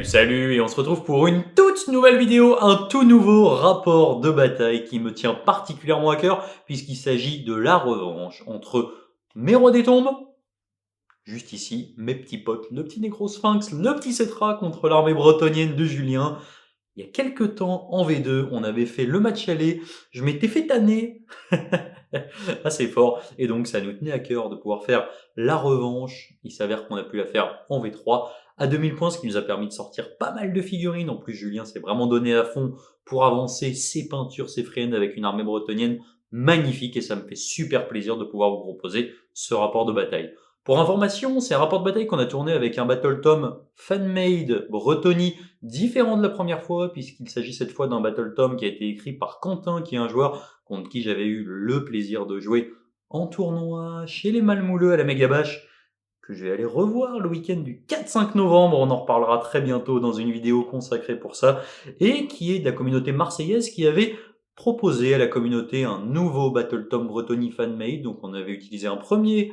Salut et on se retrouve pour une toute nouvelle vidéo, un tout nouveau rapport de bataille qui me tient particulièrement à cœur puisqu'il s'agit de la revanche entre mes rois des tombes, juste ici, mes petits potes, le petit Nécrosphinx, le petit Cetra contre l'armée bretonnienne de Julien. Il y a quelques temps, en V2, on avait fait le match aller, je m'étais fait tanner assez fort, et donc ça nous tenait à cœur de pouvoir faire la revanche. Il s'avère qu'on a pu la faire en V3 à 2000 points, ce qui nous a permis de sortir pas mal de figurines. En plus, Julien s'est vraiment donné à fond pour avancer ses peintures, ses friendes avec une armée bretonnienne magnifique, et ça me fait super plaisir de pouvoir vous proposer ce rapport de bataille. Pour information, c'est un rapport de bataille qu'on a tourné avec un Battle Tome fan-made Bretonnie différent de la première fois, puisqu'il s'agit cette fois d'un Battle Tome qui a été écrit par Quentin, qui est un joueur contre qui j'avais eu le plaisir de jouer en tournoi chez les Malmouleux à la Mégabash, que je vais aller revoir le week-end du 4-5 novembre, on en reparlera très bientôt dans une vidéo consacrée pour ça, et qui est de la communauté marseillaise qui avait proposé à la communauté un nouveau Battle Tome Bretonnie fan-made. Donc on avait utilisé un premier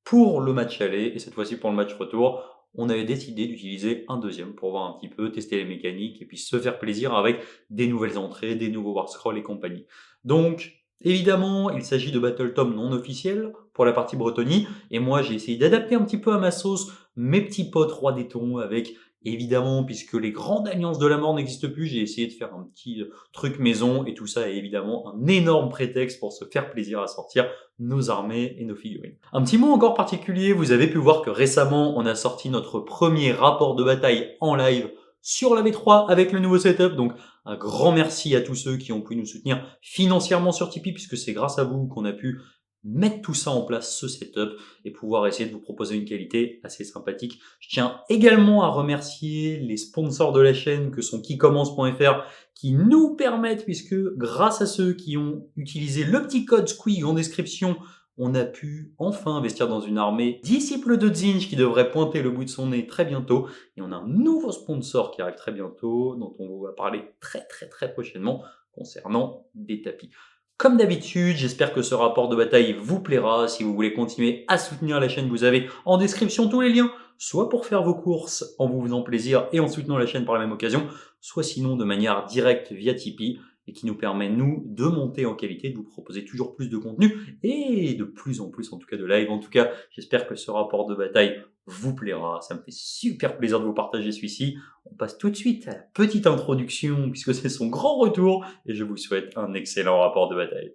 pour le match aller, et cette fois-ci pour le match retour, on avait décidé d'utiliser un deuxième pour voir un petit peu, tester les mécaniques, et puis se faire plaisir avec des nouvelles entrées, des nouveaux War Scrolls et compagnie. Donc, évidemment, il s'agit de Battle Tome non officiels pour la partie Bretonnie, et moi j'ai essayé d'adapter un petit peu à ma sauce mes petits potes rois des tons avec, évidemment, puisque les grandes alliances de la mort n'existent plus, j'ai essayé de faire un petit truc maison, et tout ça est évidemment un énorme prétexte pour se faire plaisir à sortir nos armées et nos figurines. Un petit mot encore particulier, vous avez pu voir que récemment on a sorti notre premier rapport de bataille en live sur la V3 avec le nouveau setup, donc un grand merci à tous ceux qui ont pu nous soutenir financièrement sur Tipeee, puisque c'est grâce à vous qu'on a pu mettre tout ça en place, ce setup, et pouvoir essayer de vous proposer une qualité assez sympathique. Je tiens également à remercier les sponsors de la chaîne que sont Kikommence.fr qui nous permettent, puisque grâce à ceux qui ont utilisé le petit code SQUIG en description, on a pu enfin investir dans une armée disciple de Zinj qui devrait pointer le bout de son nez très bientôt. Et on a un nouveau sponsor qui arrive très bientôt, dont on va parler très prochainement concernant des tapis. Comme d'habitude, j'espère que ce rapport de bataille vous plaira. Si vous voulez continuer à soutenir la chaîne, vous avez en description tous les liens, soit pour faire vos courses en vous faisant plaisir et en soutenant la chaîne par la même occasion, soit sinon de manière directe via Tipeee, et qui nous permet, nous, de monter en qualité, de vous proposer toujours plus de contenu et de plus en plus, en tout cas, de live. En tout cas, j'espère que ce rapport de bataille vous plaira. Ça me fait super plaisir de vous partager celui-ci. On passe tout de suite à la petite introduction, puisque c'est son grand retour, et je vous souhaite un excellent rapport de bataille.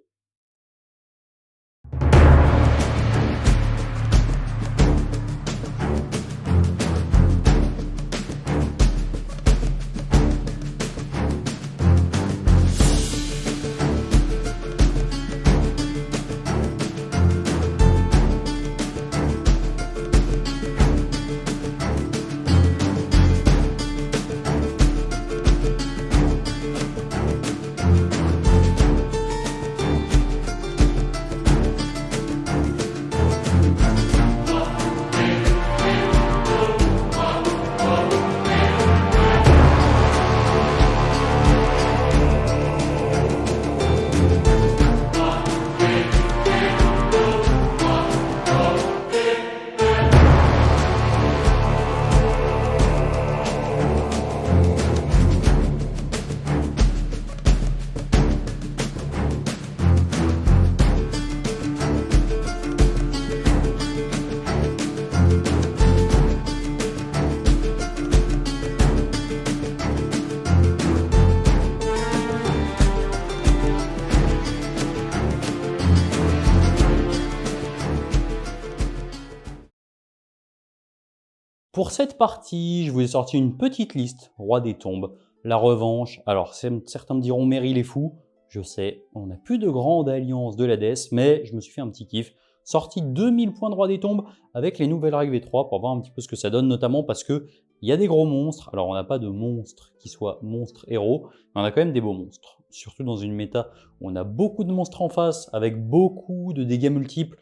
Pour cette partie, je vous ai sorti une petite liste, Roi des Tombes, la revanche. Alors certains me diront Meryl est fou, je sais, on n'a plus de grande alliance de l'Hadès, mais je me suis fait un petit kiff. Sorti 2000 points de Roi des Tombes avec les nouvelles règles V3 pour voir un petit peu ce que ça donne, notamment parce que il y a des gros monstres. Alors on n'a pas de monstres qui soient monstres héros, mais on a quand même des beaux monstres. Surtout dans une méta où on a beaucoup de monstres en face, avec beaucoup de dégâts multiples,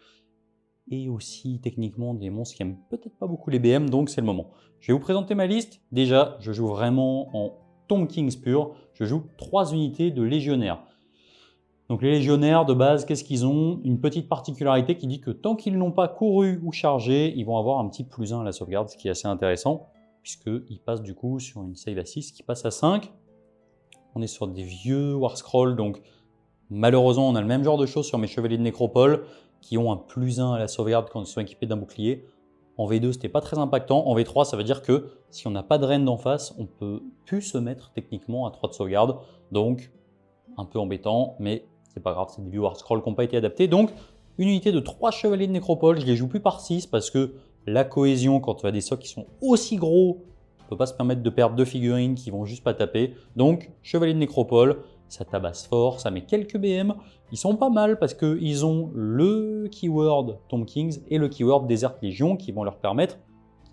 et aussi techniquement des monstres qui aiment peut-être pas beaucoup les BM, donc c'est le moment. Je vais vous présenter ma liste. Déjà, je joue vraiment en Tomb Kings pur. Je joue 3 unités de légionnaires. Donc les légionnaires de base, qu'est-ce qu'ils ont? Une petite particularité qui dit que tant qu'ils n'ont pas couru ou chargé, ils vont avoir un petit +1 à la sauvegarde, ce qui est assez intéressant. puisqu'il passe du coup sur une save à 6 qui passe à 5. On est sur des vieux War Scroll, donc malheureusement on a le même genre de choses sur mes Chevaliers de Nécropole qui ont un +1 à la sauvegarde quand ils sont équipés d'un bouclier. En V2 c'était pas très impactant, en V3 ça veut dire que si on n'a pas de reine d'en face, on peut plus se mettre techniquement à 3 de sauvegarde, donc un peu embêtant, mais c'est pas grave, c'est des vieux War Scroll qui n'ont pas été adaptés. Donc une unité de 3 Chevaliers de Nécropole, je les joue plus par 6 parce que la cohésion, quand tu as des socs qui sont aussi gros, on ne peut pas se permettre de perdre 2 figurines qui vont juste pas taper. Donc Chevalier de Nécropole, ça tabasse fort, ça met quelques BM. Ils sont pas mal parce qu'ils ont le keyword Tomb Kings et le keyword Desert Legion qui vont leur permettre,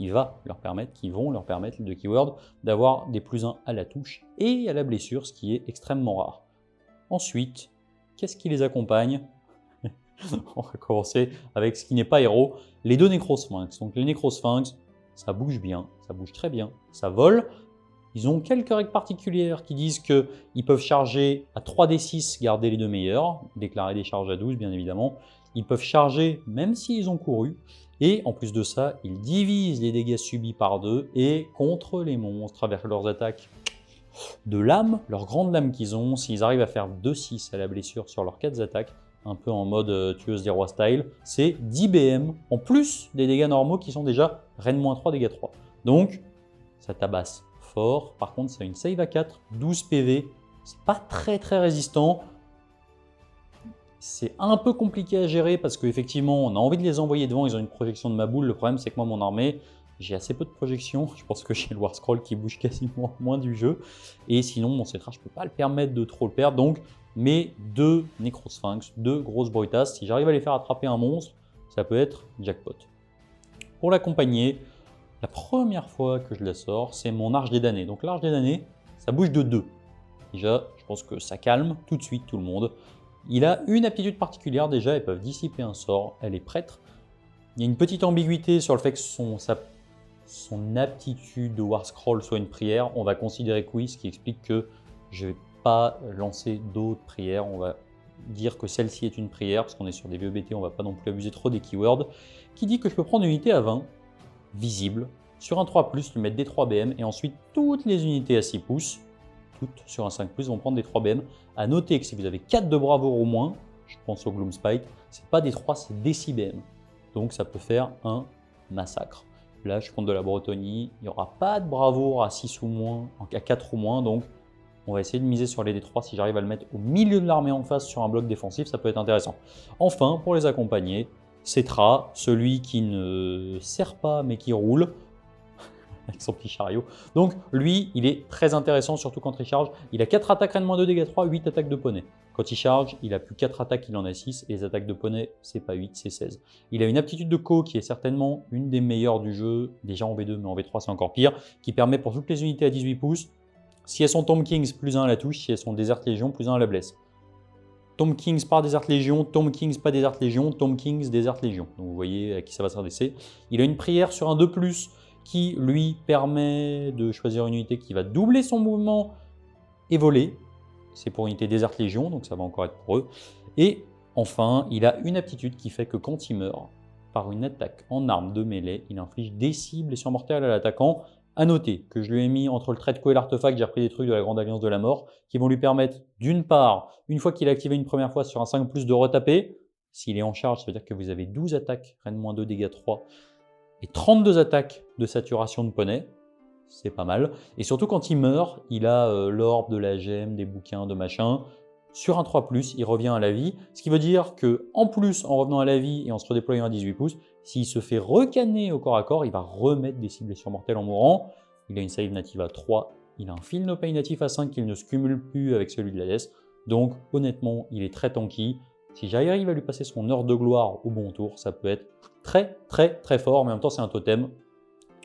les deux keywords, d'avoir des +1 à la touche et à la blessure, ce qui est extrêmement rare. Ensuite, qu'est-ce qui les accompagne? On va commencer avec ce qui n'est pas héros, les 2 Nécrosphinx. Donc les Nécrosphinx, ça bouge bien, ça bouge très bien, ça vole. Ils ont quelques règles particulières qui disent qu'ils peuvent charger à 3d6, garder les 2 meilleurs, déclarer des charges à 12 bien évidemment. Ils peuvent charger même s'ils ont couru. Et en plus de ça, ils divisent les dégâts subis par 2 et contre les monstres avec leurs attaques de lame, leurs grandes lames qu'ils ont, s'ils arrivent à faire 2-6 à la blessure sur leurs 4 attaques, un peu en mode tueuse des rois style, c'est 10 BM en plus des dégâts normaux qui sont déjà Reine-3, dégâts 3. Donc ça tabasse fort. Par contre, c'est une save à 4, 12 PV, c'est pas très résistant. C'est un peu compliqué à gérer parce qu'effectivement, on a envie de les envoyer devant, ils ont une projection de ma boule. Le problème, c'est que moi, mon armée, j'ai assez peu de projection. Je pense que j'ai le War Scroll qui bouge quasiment moins du jeu. Et sinon, mon Cetra, je ne peux pas le permettre de trop le perdre. Donc, mes 2 Nécrosphinx, 2 grosses Brutasses, si j'arrive à les faire attraper un monstre, ça peut être jackpot. Pour l'accompagner, la première fois que je la sors, c'est mon Arche des damnés. Donc l'Arche des damnés, ça bouge de 2. Déjà, je pense que ça calme tout de suite tout le monde. Il a une aptitude particulière déjà, ils peuvent dissiper un sort, elle est prêtre. Il y a une petite ambiguïté sur le fait que son aptitude de War Scroll soit une prière. On va considérer que oui, ce qui explique que je ne vais pas lancer d'autres prières. On va dire que celle-ci est une prière, parce qu'on est sur des vieux BT, on ne va pas non plus abuser trop des keywords, qui dit que je peux prendre une unité à 20, visible, sur un 3+, lui mettre des 3 BM, et ensuite toutes les unités à 6 pouces, toutes sur un 5+, vont prendre des 3 BM. A noter que si vous avez 4 de bravoure au moins, je pense au Gloomspite, c'est pas des 3, c'est des 6 BM. Donc ça peut faire un massacre. Là, je compte de la Bretonnie, il n'y aura pas de bravoure à 6 ou moins, à 4 ou moins, donc on va essayer de miser sur les D3. Si j'arrive à le mettre au milieu de l'armée en face sur un bloc défensif, ça peut être intéressant. Enfin, pour les accompagner, Cetra, celui qui ne sert pas mais qui roule, avec son petit chariot. Donc lui, il est très intéressant, surtout quand il charge. Il a 4 attaques Reine-2, dégâts 3, 8 attaques de poney. Quand il charge, il a plus 4 attaques, il en a 6, et les attaques de poney, c'est pas 8, c'est 16. Il a une aptitude de co qui est certainement une des meilleures du jeu, déjà en V2, mais en V3 c'est encore pire, qui permet pour toutes les unités à 18 pouces, si elles sont Tomb Kings, +1 à la touche, si elles sont Desert Legion, +1 à la blesse. Tomb Kings par Desert Legion, Tomb Kings pas Desert Legion, Tomb Kings Desert Legion. Donc vous voyez à qui ça va s'adresser. Il a une prière sur un 2+, qui lui permet de choisir une unité qui va doubler son mouvement et voler. C'est pour unité Desert Legion, donc ça va encore être pour eux. Et enfin, il a une aptitude qui fait que quand il meurt, par une attaque en arme de mêlée, il inflige des cibles et blessures mortelles à l'attaquant. A noter que je lui ai mis entre le trait de co et l'artefact, j'ai repris des trucs de la Grande Alliance de la Mort, qui vont lui permettre, d'une part, une fois qu'il a activé une première fois sur un 5+, de retaper. S'il est en charge, ça veut dire que vous avez 12 attaques, Reine-2, dégâts 3, et 32 attaques de saturation de poney, c'est pas mal. Et surtout quand il meurt, il a l'orbe, de la gemme, des bouquins, de machin. Sur un 3+, il revient à la vie, ce qui veut dire que en plus, en revenant à la vie et en se redéployant à 18 pouces, s'il se fait recanner au corps à corps, il va remettre des cibles blessures mortelles en mourant. Il a une save native à 3, il a un Feel No Pain natif à 5 qu'il ne se cumule plus avec celui de la Death. Donc honnêtement, il est très tanky. Si j'arrive à lui passer son heure de gloire au bon tour, ça peut être très fort, mais en même temps c'est un totem.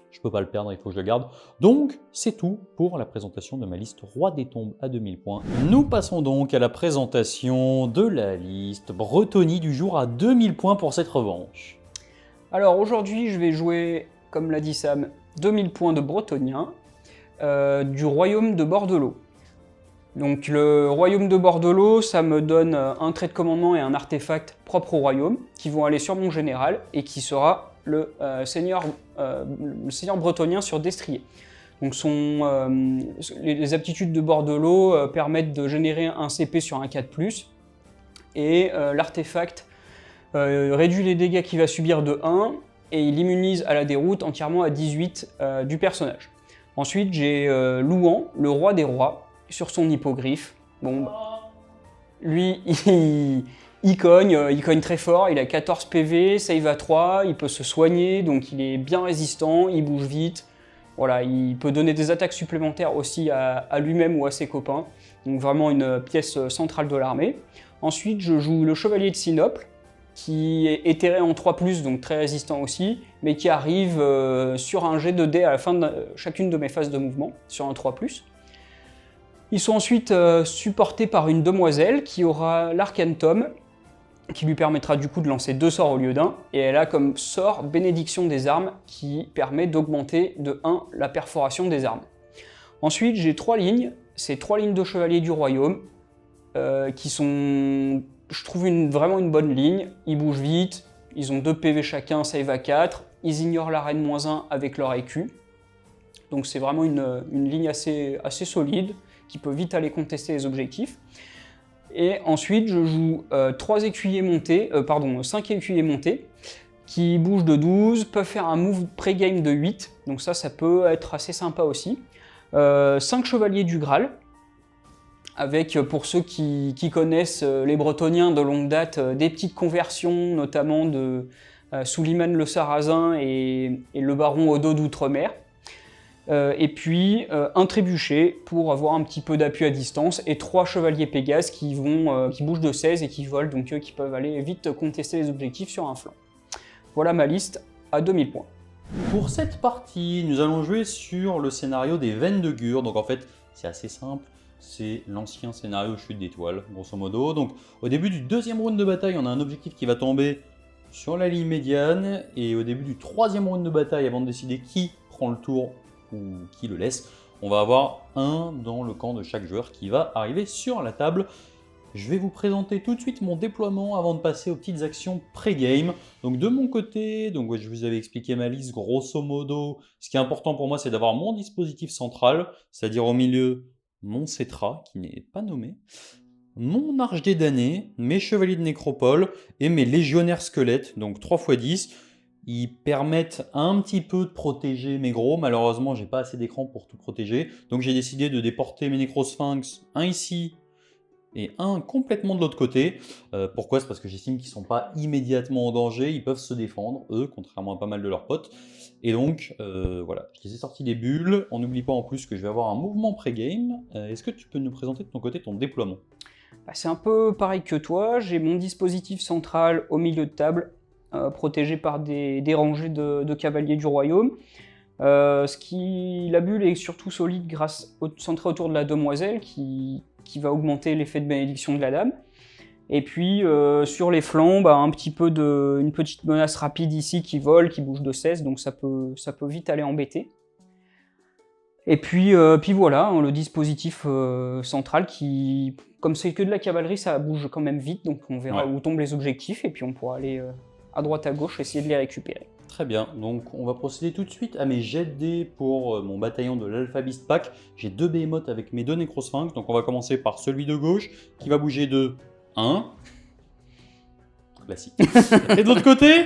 Je ne peux pas le perdre, il faut que je le garde. Donc c'est tout pour la présentation de ma liste Roi des Tombes à 2000 points. Nous passons donc à la présentation de la liste Bretonnie du jour à 2000 points pour cette revanche. Alors aujourd'hui je vais jouer, comme l'a dit Sam, 2000 points de bretonien du royaume de Bordelot. Donc le royaume de Bordelot, ça me donne un trait de commandement et un artefact propre au royaume qui vont aller sur mon général et qui sera le seigneur bretonien sur destrier. Donc les aptitudes de Bordelot permettent de générer un CP sur un 4+, et l'artefact réduit les dégâts qu'il va subir de 1, et il immunise à la déroute entièrement à 18 du personnage. Ensuite, j'ai Louan, le roi des rois, sur son hippogriffe. Bon, lui, il cogne très fort, il a 14 PV, save à 3, il peut se soigner, donc il est bien résistant, il bouge vite. Voilà, il peut donner des attaques supplémentaires aussi à lui-même ou à ses copains. Donc vraiment une pièce centrale de l'armée. Ensuite, je joue le chevalier de Sinople, qui est éthéré en 3+, donc très résistant aussi, mais qui arrive sur un jet de dés à la fin de chacune de mes phases de mouvement, sur un 3+. Ils sont ensuite supportés par une demoiselle qui aura l'Arcantum, qui lui permettra du coup de lancer 2 sorts au lieu d'un, et elle a comme sort Bénédiction des armes, qui permet d'augmenter de 1 la perforation des armes. Ensuite, j'ai 3 lignes, c'est 3 lignes de chevaliers du royaume, qui sont, je trouve, vraiment une bonne ligne. Ils bougent vite, ils ont 2 PV chacun, save à 4, ils ignorent la reine -1 avec leur écu. Donc c'est vraiment une ligne assez solide, qui peut vite aller contester les objectifs. Et ensuite, je joue 5 écuyers montés, qui bougent de 12, peuvent faire un move pré-game de 8, donc ça peut être assez sympa aussi. 5 chevaliers du Graal, avec, pour ceux qui connaissent les Bretoniens de longue date, des petites conversions, notamment de Suliman le Sarrasin et le baron Odo d'Outre-mer. Et puis un trébuchet pour avoir un petit peu d'appui à distance, et 3 chevaliers Pégase qui bougent de 16 et qui volent, donc qui peuvent aller vite contester les objectifs sur un flanc. Voilà ma liste à 2000 points. Pour cette partie, nous allons jouer sur le scénario des Veines de Gur. Donc en fait, c'est assez simple. C'est l'ancien scénario Chute d'étoiles, grosso modo. Donc au début du 2e round de bataille, on a un objectif qui va tomber sur la ligne médiane. Et au début du 3e round de bataille, avant de décider qui prend le tour ou qui le laisse, on va avoir un dans le camp de chaque joueur qui va arriver sur la table. Je vais vous présenter tout de suite mon déploiement avant de passer aux petites actions pré-game. Donc de mon côté, je vous avais expliqué ma liste grosso modo. Ce qui est important pour moi, c'est d'avoir mon dispositif central, c'est-à-dire au milieu mon Cetra, qui n'est pas nommé, mon Arche des damnés, mes Chevaliers de Nécropole et mes Légionnaires squelettes, donc 3×10. Ils permettent un petit peu de protéger mes gros. Malheureusement, j'ai pas assez d'écran pour tout protéger. Donc j'ai décidé de déporter mes Nécrosphinx, un ici et un complètement de l'autre côté. Pourquoi? C'est parce que j'estime qu'ils ne sont pas immédiatement en danger. Ils peuvent se défendre, eux, contrairement à pas mal de leurs potes. Et donc, voilà, je les ai sortis des bulles. On n'oublie pas en plus que je vais avoir un mouvement pré-game. Est-ce que tu peux nous présenter de ton côté ton déploiement? C'est un peu pareil que toi. J'ai mon dispositif central au milieu de table, protégé par des rangées de cavaliers du royaume. La bulle est surtout solide centrée autour de la demoiselle qui va augmenter l'effet de bénédiction de la dame. Et puis sur les flancs, un petit peu une petite menace rapide ici qui vole, qui bouge de 16, donc ça peut vite aller embêter. Et puis voilà, le dispositif central qui, comme c'est que de la cavalerie, ça bouge quand même vite, donc on verra où tombent les objectifs et puis on pourra aller à droite à gauche essayer de les récupérer. Très bien, donc on va procéder tout de suite à mes jets de dés pour mon bataillon de l'Alpha Beast Pack. J'ai 2 Behemoths avec mes 2 Nécrosphinx, donc on va commencer par celui de gauche qui va bouger de 1. Classique. Et de l'autre côté,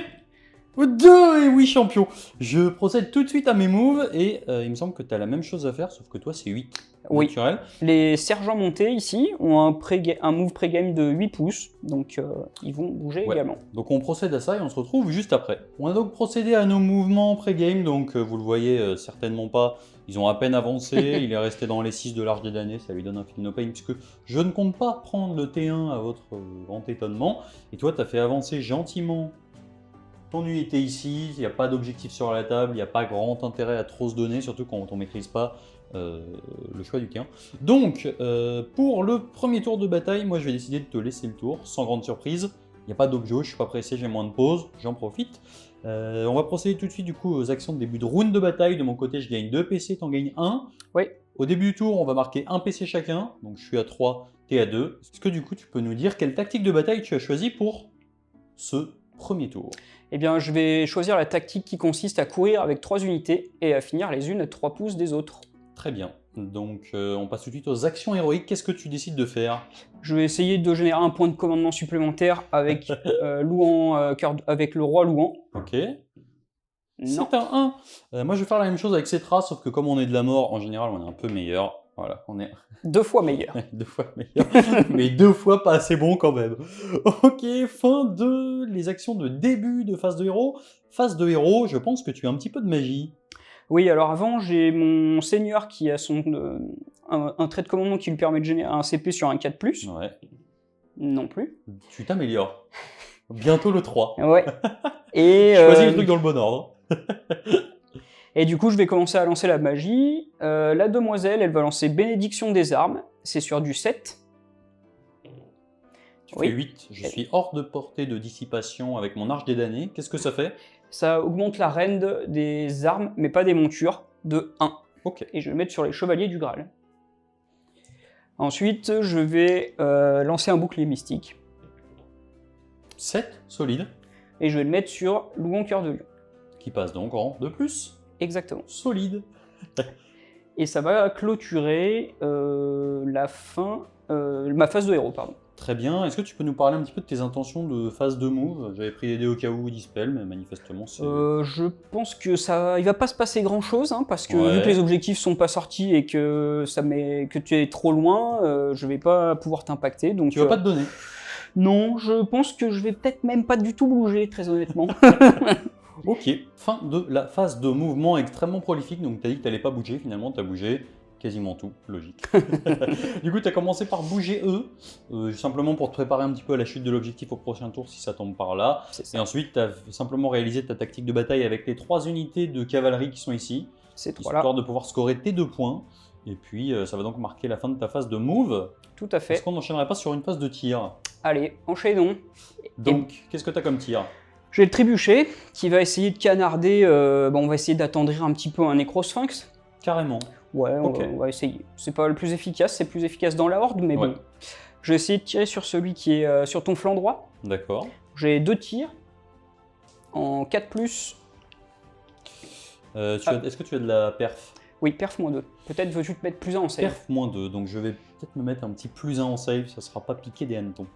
2, et oui champion. Je procède tout de suite à mes moves et il me semble que tu as la même chose à faire, sauf que toi c'est 8. Oui, naturel. Les sergents montés ici ont un move pré-game de 8 pouces, donc ils vont bouger également. Donc on procède à ça et on se retrouve juste après. On a donc procédé à nos mouvements pré-game, donc vous le voyez certainement pas, ils ont à peine avancé, il est resté dans les 6 de l'Arche des damnés, ça lui donne un feel no pain, puisque je ne compte pas prendre le T1 à votre grand étonnement, et toi tu as fait avancer gentiment ton unité ici, il n'y a pas d'objectif sur la table, il n'y a pas grand intérêt à trop se donner, surtout quand on ne maîtrise pas le choix du T1. Donc, pour le premier tour de bataille, moi je vais décider de te laisser le tour, sans grande surprise. Il n'y a pas d'objet, je ne suis pas pressé, j'ai moins de pause, j'en profite. On va procéder tout de suite du coup aux actions de début de round de bataille. De mon côté, je gagne 2 PC, t'en gagnes 1. Oui. Au début du tour, on va marquer 1 PC chacun, donc je suis à 3, t'es à 2. Est-ce que du coup tu peux nous dire quelle tactique de bataille tu as choisi pour ce premier tour. Eh bien, je vais choisir la tactique qui consiste à courir avec 3 unités et à finir les unes à 3 pouces des autres. Très bien. Donc, on passe tout de suite aux actions héroïques. Qu'est-ce que tu décides de faire? Je vais essayer de générer un point de commandement supplémentaire avec, avec le roi Louan. Ok. Non. C'est un 1. Moi, je vais faire la même chose avec Cetra, sauf que comme on est de la mort, en général, on est un peu meilleur. Voilà, on est 2 fois meilleur. 2 fois meilleur, mais 2 fois pas assez bon quand même. Ok, fin de les actions de début de phase de héros. Phase de héros, je pense que tu as un petit peu de magie. Oui, alors avant, j'ai mon seigneur qui a un trait de commandement qui lui permet de générer un CP sur un 4+. Ouais, Non plus. tu t'améliores. Bientôt le 3. Ouais. Et, Choisis les trucs dans le bon ordre. et du coup, je vais commencer à lancer la magie. La demoiselle, elle va lancer Bénédiction des armes. C'est sur du 7. Tu Oui. fais 8. Je suis hors de portée de dissipation avec mon arche des damnés. Qu'est-ce que ça fait? Ça augmente la rend des armes, mais pas des montures, de 1. Ok. Et je vais le mettre sur les chevaliers du Graal. Ensuite, je vais lancer un bouclier mystique. 7, solide. Et je vais le mettre sur Louan Cœur de Lion. Qui passe donc en 2+. Exactement. Solide. Et ça va clôturer ma phase de héros, pardon. Très bien. Est-ce que tu peux nous parler un petit peu de tes intentions de phase de move? J'avais pris les dés au cas où Dispel, mais manifestement c'est... Je pense que il va pas se passer grand chose, hein, parce que Ouais. vu que les objectifs sont pas sortis et que tu es trop loin, je vais pas pouvoir t'impacter. Donc Tu vas pas te donner. non, je pense que je vais peut-être même pas du tout bouger, très honnêtement. Ok, fin de la phase de mouvement extrêmement prolifique. Donc tu as dit que tu n'allais pas bouger, finalement tu as bougé quasiment tout, logique. Du coup tu as commencé par bouger simplement pour te préparer un petit peu à la chute de l'objectif au prochain tour si ça tombe par là. C'est Et ça. ensuite tu as simplement réalisé ta tactique de bataille avec les 3 unités de cavalerie qui sont ici, Ces trois-là, histoire de pouvoir scorer tes 2 points. Et puis ça va donc marquer la fin de ta phase de move. tout à fait. Est-ce qu'on n'enchaînerait pas sur une phase de tir? Allez, enchaînons. Donc, qu'est-ce que tu as comme tir? J'ai le trébuchet qui va essayer de canarder. On va essayer d'attendrir un petit peu un nécrosphinx. Carrément. Ouais, Ok. on va essayer. C'est pas le plus efficace, c'est plus efficace dans la horde, mais Ouais. bon. Je vais essayer de tirer sur celui qui est sur ton flanc droit. D'accord. J'ai 2 tirs en 4+. Est-ce que tu as de la perf? Oui, perf -2. Peut-être veux-tu te mettre plus 1 en save. Perf -2, donc je vais peut-être me mettre un petit +1 en save, ça sera pas piqué des hannetons.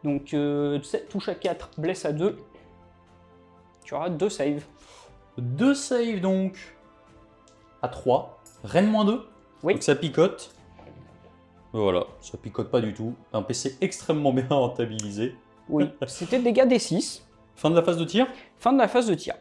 Donc touche à 4, blesse à 2. Tu auras 2 saves. 2 saves donc à 3. Rennes -2, Oui. donc ça picote. Voilà, ça picote pas du tout. Un PC extrêmement bien rentabilisé. Oui, c'était dégâts des 6. Fin de la phase de tir. Fin de la phase de tir.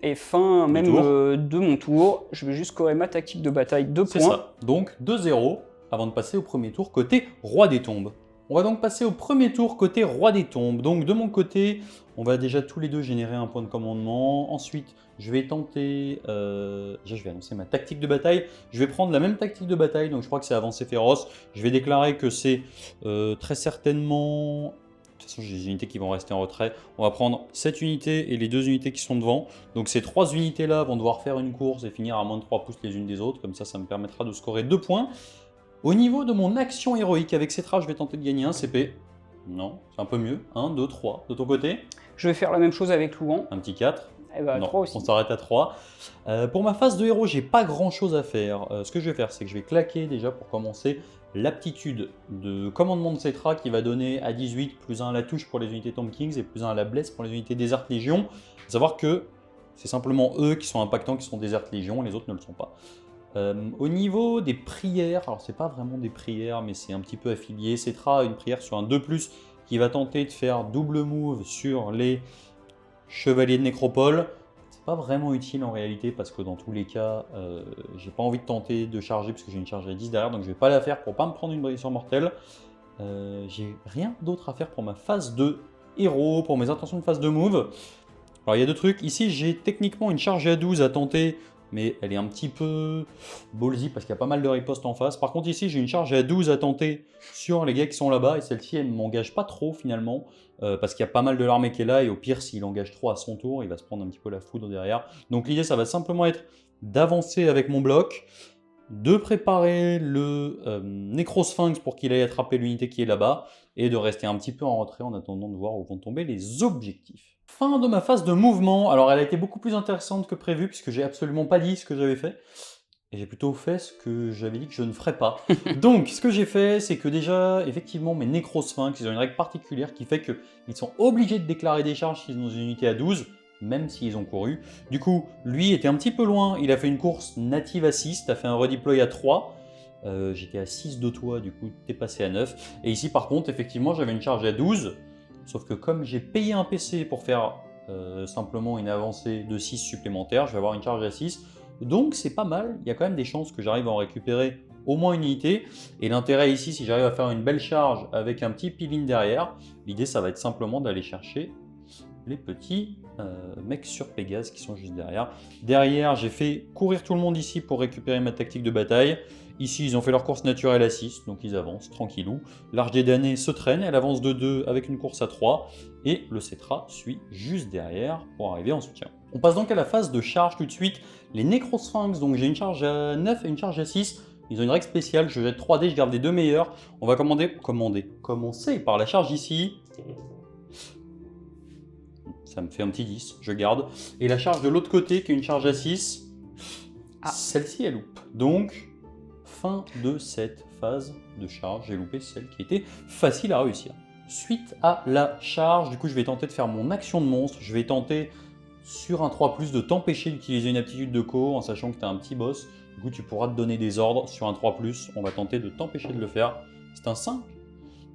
Et fin même tour. de mon tour, je vais juste scorer ma tactique de bataille 2 C'est points. ça. Donc 2-0 avant de passer au premier tour côté Roi des Tombes. On va donc passer au premier tour côté Roi des Tombes. Donc de mon côté, on va déjà tous les deux générer un point de commandement. Ensuite, je vais tenter... déjà, je vais annoncer ma tactique de bataille. Je vais prendre la même tactique de bataille, donc je crois que c'est avancée féroce. Je vais déclarer que c'est très certainement... De toute façon, j'ai des unités qui vont rester en retrait. On va prendre cette unité et les 2 unités qui sont devant. Donc ces 3 unités-là vont devoir faire une course et finir à moins de 3 pouces les unes des autres. Comme ça me permettra de scorer 2 points. Au niveau de mon action héroïque, avec Cetra, je vais tenter de gagner un CP. Non, c'est un peu mieux. 1, 2, 3. De ton côté, Je vais faire la même chose avec Louan. un petit 4. Et bah Non, 3 aussi. on s'arrête à 3. Pour ma phase de héros, j'ai pas grand chose à faire. Ce que je vais faire, c'est que je vais claquer déjà pour commencer l'aptitude de commandement de Cetra qui va donner à 18 plus 1 à la touche pour les unités Tomb Kings et plus 1 à la blesse pour les unités Desert Légion. Faut savoir que c'est simplement eux qui sont impactants, qui sont Desert Légion, les autres ne le sont pas. Au niveau des prières, alors c'est pas vraiment des prières, mais c'est un petit peu affilié. Cetra a une prière sur un 2+, qui va tenter de faire double move sur les chevaliers de nécropole. C'est pas vraiment utile en réalité parce que dans tous les cas, j'ai pas envie de tenter de charger parce que j'ai une charge à 10 derrière, donc je vais pas la faire pour pas me prendre une blessure mortelle. J'ai rien d'autre à faire pour ma phase de héros, pour mes intentions de phase de move. Alors il y a 2 trucs. Ici, j'ai techniquement une charge à 12 à tenter, mais elle est un petit peu ballsy parce qu'il y a pas mal de ripostes en face. Par contre, ici, j'ai une charge à 12 à tenter sur les gars qui sont là-bas, et celle-ci, elle ne m'engage pas trop finalement, parce qu'il y a pas mal de l'armée qui est là, et au pire, s'il engage trop à son tour, il va se prendre un petit peu la foudre derrière. Donc l'idée, ça va simplement être d'avancer avec mon bloc. de préparer le Nécrosphinx pour qu'il aille attraper l'unité qui est là-bas, et de rester un petit peu en retrait en attendant de voir où vont tomber les objectifs. Fin de ma phase de mouvement. Alors elle a été beaucoup plus intéressante que prévu, puisque j'ai absolument pas dit ce que j'avais fait. Et j'ai plutôt fait ce que j'avais dit que je ne ferais pas. Donc, ce que j'ai fait, c'est que déjà, effectivement, mes Nécrosphinx, ils ont une règle particulière qui fait qu'ils sont obligés de déclarer des charges s'ils ont une unité à 12, même s'ils ont couru. Du coup, lui était un petit peu loin, il a fait une course native à 6, t'as fait un redeploy à 3. J'étais à 6 de toi, du coup, t'es passé à 9. Et ici, par contre, effectivement, j'avais une charge à 12, sauf que comme j'ai payé un PC pour faire simplement une avancée de 6 supplémentaires, je vais avoir une charge à 6. Donc c'est pas mal, il y a quand même des chances que j'arrive à en récupérer au moins une unité. Et l'intérêt ici, si j'arrive à faire une belle charge avec un petit peeling derrière, l'idée ça va être simplement d'aller chercher les petits mecs sur Pégase qui sont juste derrière. Derrière, j'ai fait courir tout le monde ici pour récupérer ma tactique de bataille. Ici, ils ont fait leur course naturelle à 6, donc ils avancent tranquillou. L'Arche des damnés se traîne, elle avance de 2 avec une course à 3. Et le Cetra suit juste derrière pour arriver en soutien. On passe donc à la phase de charge tout de suite. Les Nécrosphinx, donc j'ai une charge à 9 et une charge à 6. Ils ont une règle spéciale, je jette 3 dés, je garde les deux meilleurs. On va commencer par la charge ici. Ça me fait un petit 10, je garde. Et la charge de l'autre côté, qui est une charge à 6, celle-ci, elle loupe. Donc, fin de cette phase de charge, j'ai loupé celle qui était facile à réussir. Suite à la charge, du coup, je vais tenter de faire mon action de monstre. Je vais tenter, sur un 3+, de t'empêcher d'utiliser une aptitude de co, en sachant que tu as un petit boss. Du coup, tu pourras te donner des ordres sur un 3+. On va tenter de t'empêcher de le faire. C'est un 5.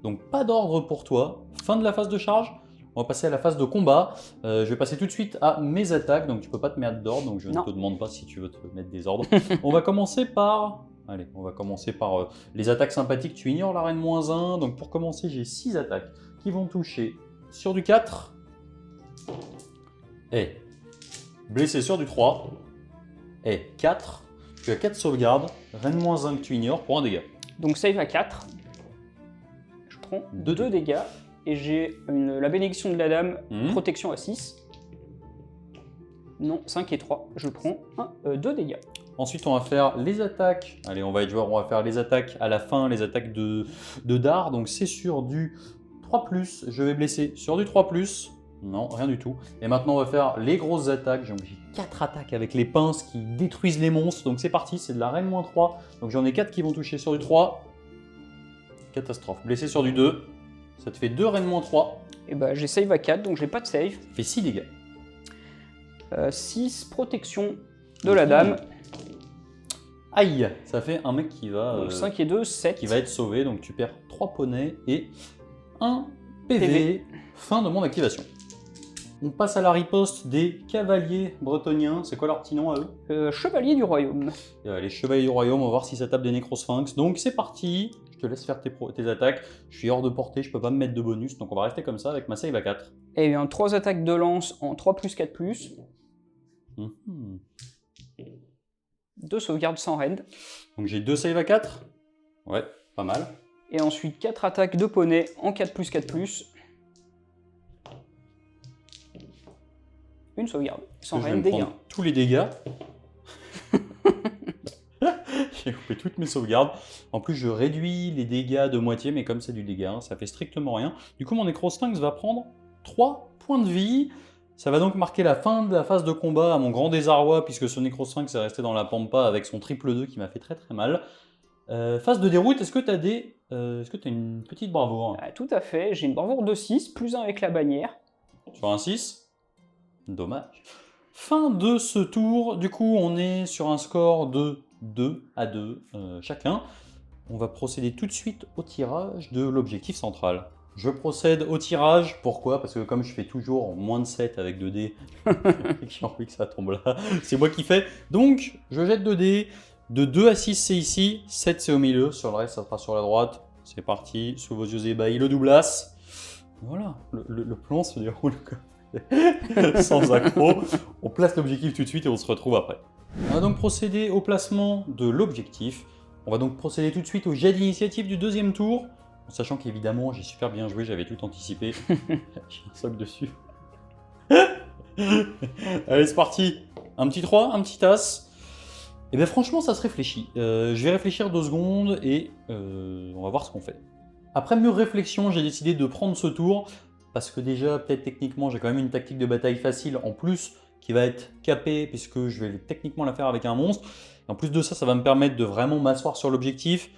Donc, pas d'ordre pour toi. Fin de la phase de charge. On va passer à la phase de combat. Je vais passer tout de suite à mes attaques, donc tu peux pas te mettre d'ordre, donc je ne te demande pas si tu veux te mettre des ordres. On va commencer par... Allez, on va commencer par les attaques sympathiques. Tu ignores la reine -1, donc pour commencer, j'ai 6 attaques qui vont toucher sur du 4. Et blessé sur du 3. Et 4. Tu as 4 sauvegardes. Reine -1 que tu ignores pour un dégât. Donc save à 4. Je prends 2 dégâts. Et j'ai la bénédiction de la dame, protection à 6. Non, 5 et 3. Je prends 2 dégâts. Ensuite, on va faire les attaques. Allez, on va être joueur, on va faire les attaques à la fin, les attaques de dard. Donc c'est sur du 3+. Je vais blesser sur du 3+. Non, rien du tout. Et maintenant, on va faire les grosses attaques. J'ai 4 attaques avec les pinces qui détruisent les monstres. Donc c'est parti, c'est de la reine -3. Donc j'en ai 4 qui vont toucher sur du 3. Catastrophe. Blessé sur du 2. Ça te fait 2 reine -3. Et bah j'ai save à 4, donc j'ai pas de save. Ça fait 6 dégâts. 6 protection de la dame. Aïe, ça fait un mec qui va... Donc 5 et 2, 7. Qui va être sauvé, donc tu perds 3 poneys et 1 PV. Fin de mon activation. On passe à la riposte des cavaliers bretoniens. C'est quoi leur petit nom à eux? Chevaliers du royaume. Les chevaliers du royaume, on va voir si ça tape des Nécrosphinx. Donc c'est parti, je te laisse faire tes attaques. Je suis hors de portée, je peux pas me mettre de bonus, donc on va rester comme ça avec ma save à 4. Et bien 3 attaques de lance en 3+, 4+. 2 sauvegardes sans raid. Donc j'ai 2 save à 4. Ouais, pas mal. Et ensuite 4 attaques de poney en 4+, 4+. Une sauvegarde sans raid, dégâts. Tous les dégâts. J'ai coupé toutes mes sauvegardes. En plus, je réduis les dégâts de moitié, mais comme c'est du dégât, ça fait strictement rien. Du coup, mon Nécrosphinx va prendre 3 points de vie. Ça va donc marquer la fin de la phase de combat à mon grand désarroi, puisque ce Nécrosphinx est resté dans la pampa avec son triple 2 qui m'a fait très très mal. Phase de déroute, est-ce que tu as une petite bravoure? Tout à fait, j'ai une bravoure de 6, +1 avec la bannière. Sur un 6? Dommage. Fin de ce tour, du coup on est sur un score de 2 à 2 chacun. On va procéder tout de suite au tirage de l'objectif central. Je procède au tirage, pourquoi? Parce que comme je fais toujours moins de 7 avec 2 dés, j'ai envie que ça tombe là, c'est moi qui fais. Donc je jette 2 dés, de 2 à 6 c'est ici, 7 c'est au milieu, sur le reste ça sera sur la droite. C'est parti, sous vos yeux ébahis, le doublas. Voilà, le plan se déroule sans accroc. On place l'objectif tout de suite et on se retrouve après. On va donc procéder au placement de l'objectif. On va donc procéder tout de suite au jet d'initiative du deuxième tour. En sachant qu'évidemment, j'ai super bien joué, j'avais tout anticipé. J'ai un socle dessus. Allez, c'est parti. Un petit 3, un petit as. Eh bien franchement, ça se réfléchit. Je vais réfléchir 2 secondes et on va voir ce qu'on fait. Après mûre réflexion, j'ai décidé de prendre ce tour, parce que déjà, peut-être techniquement, j'ai quand même une tactique de bataille facile, en plus, qui va être capée, puisque je vais techniquement la faire avec un monstre. Et en plus de ça, ça va me permettre de vraiment m'asseoir sur l'objectif,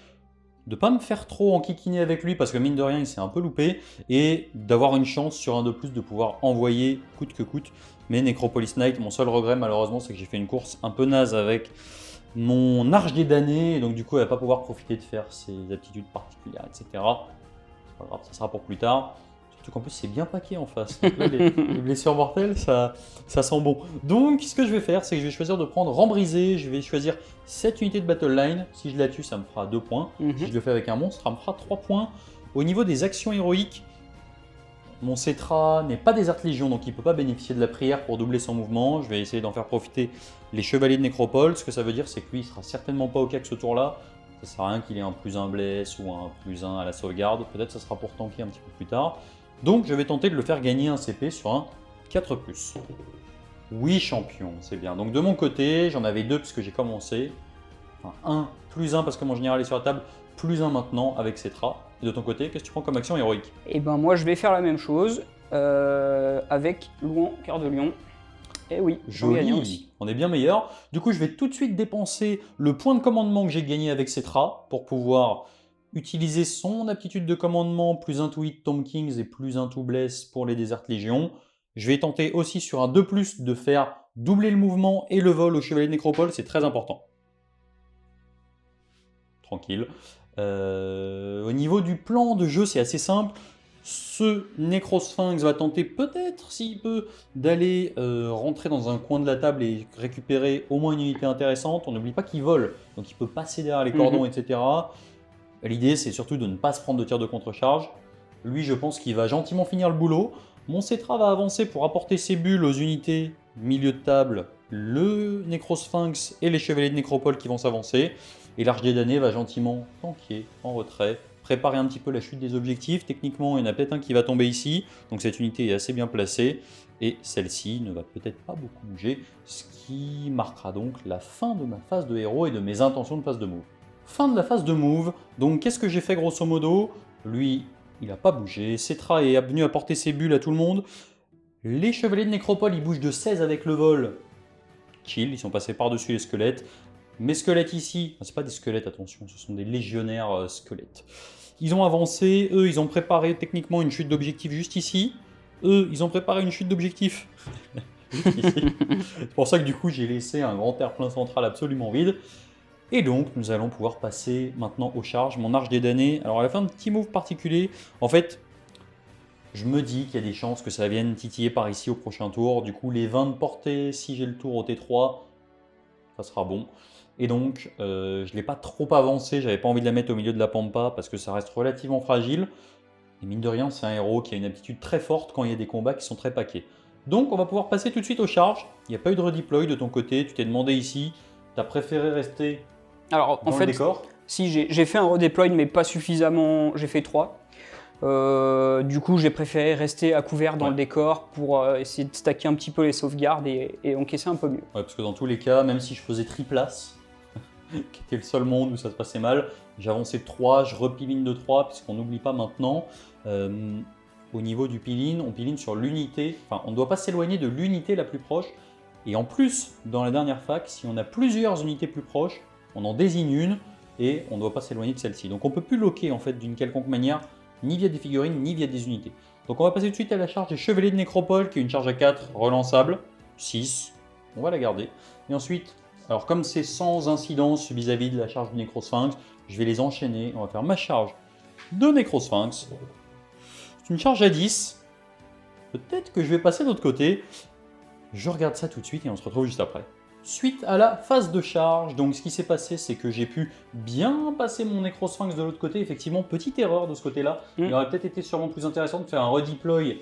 de pas me faire trop enquiquiner avec lui, parce que mine de rien, il s'est un peu loupé, et d'avoir une chance sur un de plus de pouvoir envoyer coûte que coûte mes Necropolis Knight. Mon seul regret, malheureusement, c'est que j'ai fait une course un peu naze avec mon arche des damnés, et donc du coup, elle va pas pouvoir profiter de faire ses aptitudes particulières, etc. C'est pas grave, ça sera pour plus tard. Surtout qu'en plus, c'est bien paqué en face. Donc là, les blessures mortelles, ça sent bon. Donc, ce que je vais faire, c'est que je vais choisir de prendre rang brisé. Je vais choisir cette unité de battle line. Si je la tue, ça me fera 2 points. Si je le fais avec un monstre, ça me fera 3 points. Au niveau des actions héroïques, mon Cetra n'est pas des Art Légion, donc il ne peut pas bénéficier de la prière pour doubler son mouvement. Je vais essayer d'en faire profiter les Chevaliers de Nécropole. Ce que ça veut dire, c'est que lui, il sera certainement pas au CAC ce tour-là. Ça sert à rien qu'il ait un +1 bless ou un +1 à la sauvegarde. Peut-être ça sera pour tanker un petit peu plus tard. Donc je vais tenter de le faire gagner un CP sur un 4+. Oui, champion, c'est bien. Donc de mon côté, j'en avais 2 puisque j'ai commencé. Enfin, 1, +1 parce que mon général est sur la table, +1 maintenant avec Cetra. Et de ton côté, qu'est-ce que tu prends comme action héroïque? Et ben moi je vais faire la même chose avec Louan, cœur de lion. Et oui, j'en gagne aussi. Joli, on est bien meilleur. Du coup, je vais tout de suite dépenser le point de commandement que j'ai gagné avec Cetra pour pouvoir utiliser son aptitude de commandement, +1 to hit Tomb Kings et +1 to bless pour les Desert Légion. Je vais tenter aussi sur un 2+, de faire doubler le mouvement et le vol au Chevalier de Nécropole, c'est très important. Tranquille. Au niveau du plan de jeu, c'est assez simple. Ce Necrosphinx va tenter peut-être, s'il peut, d'aller rentrer dans un coin de la table et récupérer au moins une unité intéressante. On n'oublie pas qu'il vole, donc il peut passer derrière les cordons, etc. L'idée, c'est surtout de ne pas se prendre de tir de contre-charge. Lui, je pense qu'il va gentiment finir le boulot. Mon Cetra va avancer pour apporter ses bulles aux unités milieu de table, le Necrosphinx et les Chevaliers de Nécropole qui vont s'avancer. Et l'Arche des Damnés va gentiment tanker en retrait, préparer un petit peu la chute des objectifs. Techniquement, il y en a peut-être un qui va tomber ici, donc cette unité est assez bien placée. Et celle-ci ne va peut-être pas beaucoup bouger, ce qui marquera donc la fin de ma phase de héros et de mes intentions de phase de move. Fin de la phase de move, donc qu'est-ce que j'ai fait grosso modo? Lui, il n'a pas bougé, Cetra est venu apporter ses bulles à tout le monde. Les Chevaliers de Nécropole, ils bougent de 16 avec le vol. Kill, ils sont passés par-dessus les squelettes. Mes squelettes ici, c'est pas des squelettes, attention, ce sont des légionnaires squelettes. Ils ont avancé, eux, ils ont préparé techniquement une chute d'objectif juste ici. Eux, ils ont préparé une chute d'objectif c'est pour ça que du coup, j'ai laissé un grand terre-plein central absolument vide. Et donc, nous allons pouvoir passer maintenant aux charges. Mon Arche des Damnés, alors elle a fait un petit move particulier. En fait, je me dis qu'il y a des chances que ça vienne titiller par ici au prochain tour. Du coup, les 20 de portée, si j'ai le tour au T3, ça sera bon. Et donc, je ne l'ai pas trop avancé, j'avais pas envie de la mettre au milieu de la pampa parce que ça reste relativement fragile. Et mine de rien, c'est un héros qui a une aptitude très forte quand il y a des combats qui sont très paquets. Donc, on va pouvoir passer tout de suite aux charges. Il n'y a pas eu de redeploy de ton côté, tu t'es demandé ici, tu as préféré rester Alors dans en fait, le décor. si j'ai fait un redeploy mais pas suffisamment, j'ai fait 3. Du coup, j'ai préféré rester à couvert dans le décor pour essayer de stacker un petit peu les sauvegardes et encaisser un peu mieux. Ouais, parce que dans tous les cas, même si je faisais triplace, qui était le seul monde où ça se passait mal, j'avançais de 3, je repiline de 3, puisqu'on n'oublie pas maintenant, au niveau du piline, on piline sur l'unité, enfin on ne doit pas s'éloigner de l'unité la plus proche, et en plus, dans la dernière fac, si on a plusieurs unités plus proches, on en désigne une, et on ne doit pas s'éloigner de celle-ci. Donc on ne peut plus loquer en fait d'une quelconque manière, ni via des figurines, ni via des unités. Donc on va passer tout de suite à la charge des Chevaliers de Nécropole, qui est une charge à 4, relançable, 6, on va la garder. Et ensuite, alors comme c'est sans incidence vis-à-vis de la charge du Necrosphinx, je vais les enchaîner, on va faire ma charge de Necrosphinx. C'est une charge à 10, peut-être que je vais passer de l'autre côté, je regarde ça tout de suite et on se retrouve juste après. Suite à la phase de charge, donc ce qui s'est passé, c'est que j'ai pu bien passer mon Necrosphinx de l'autre côté. Effectivement, petite erreur de ce côté-là. Il aurait peut-être été sûrement plus intéressant de faire un redeploy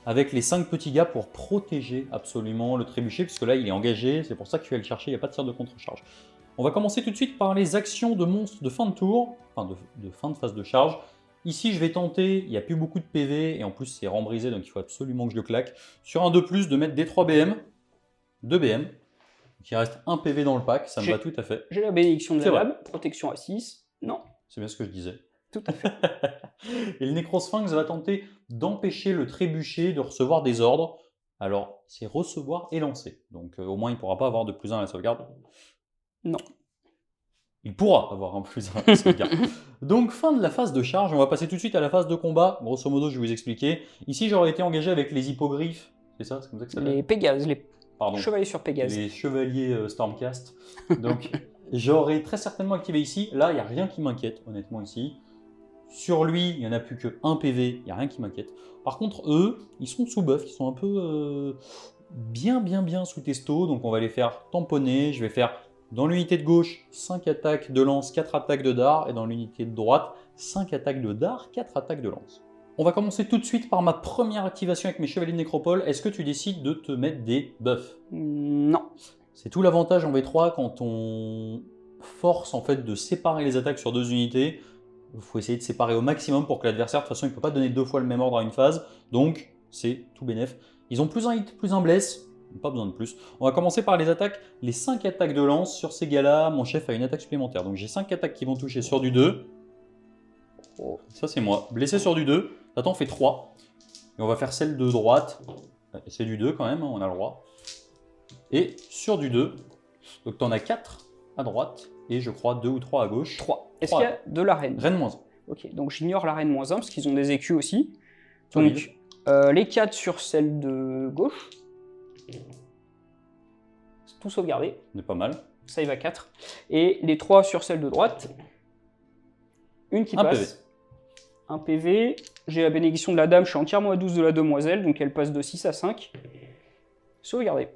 avec les 5 petits gars pour protéger absolument le trébuchet, puisque là, il est engagé. C'est pour ça que tu vas le chercher, il n'y a pas de tir de contre-charge. On va commencer tout de suite par les actions de monstres de fin de tour, enfin de fin de phase de charge. Ici, je vais tenter, il n'y a plus beaucoup de PV, et en plus, c'est rang brisé, donc il faut absolument que je le claque. Sur un 2+, de mettre des 3 BM, 2 BM. Donc il reste un PV dans le pack, ça me J'ai- va tout à fait. J'ai la bénédiction de C'est la vrai. lame, protection à 6. Non, C'est bien ce que je disais. tout à fait. Et le Nécrosphinx va tenter d'empêcher le trébuchet de recevoir des ordres. Alors, c'est recevoir et lancer. Donc au moins, il ne pourra pas avoir de +1 à la sauvegarde. Non. Il pourra avoir un +1 à la sauvegarde. Donc, fin de la phase de charge. On va passer tout de suite à la phase de combat. Grosso modo, je vais vous expliquer. Ici, j'aurais été engagé avec les hippogriffes. C'est ça? C'est comme ça que ça s'appelle? Les Pégases, les Pardon. chevaliers sur Pégase. Les chevaliers Stormcast. Donc, j'aurais très certainement activé ici. Là, il n'y a rien qui m'inquiète, honnêtement, ici. Sur lui, il n'y en a plus que 1 PV, il n'y a rien qui m'inquiète. Par contre, eux, ils sont sous buff, ils sont un peu bien sous testo. Donc, on va les faire tamponner. Je vais faire dans l'unité de gauche 5 attaques de lance, 4 attaques de dard. Et dans l'unité de droite, 5 attaques de dard, 4 attaques de lance. On va commencer tout de suite par ma première activation avec mes chevaliers de nécropole. Est-ce que tu décides de te mettre des buffs? Non. C'est tout l'avantage en V3 quand on force en fait de séparer les attaques sur 2 unités. Il faut essayer de séparer au maximum pour que l'adversaire, de toute façon, il ne peut pas donner 2 fois le même ordre à une phase. Donc, c'est tout bénef. Ils ont plus un hit, plus un bless. Pas besoin de plus. On va commencer par les attaques. Les 5 attaques de lance sur ces gars-là, mon chef a une attaque supplémentaire. Donc, j'ai 5 attaques qui vont toucher sur du 2. Oh, ça, c'est moi. Blessé sur du 2. Ça t'en fait 3. Et on va faire celle de droite. C'est du 2 quand même, hein, on a le droit. Et sur du 2. Donc, tu en as 4 à droite. Et je crois 2 ou 3 à gauche. 3. Est-ce qu'il y a de la reine? Reine moins 1. Ok, donc j'ignore la reine -1 parce qu'ils ont des écus aussi. Solide. Donc les 4 sur celle de gauche. C'est tout sauvegardé. On est pas mal. Save à 4. Et les 3 sur celle de droite. Une qui Un passe. Un PV. J'ai la bénédiction de la dame, je suis entièrement à 12 de la demoiselle, donc elle passe de 6 à 5. Sauvegardé.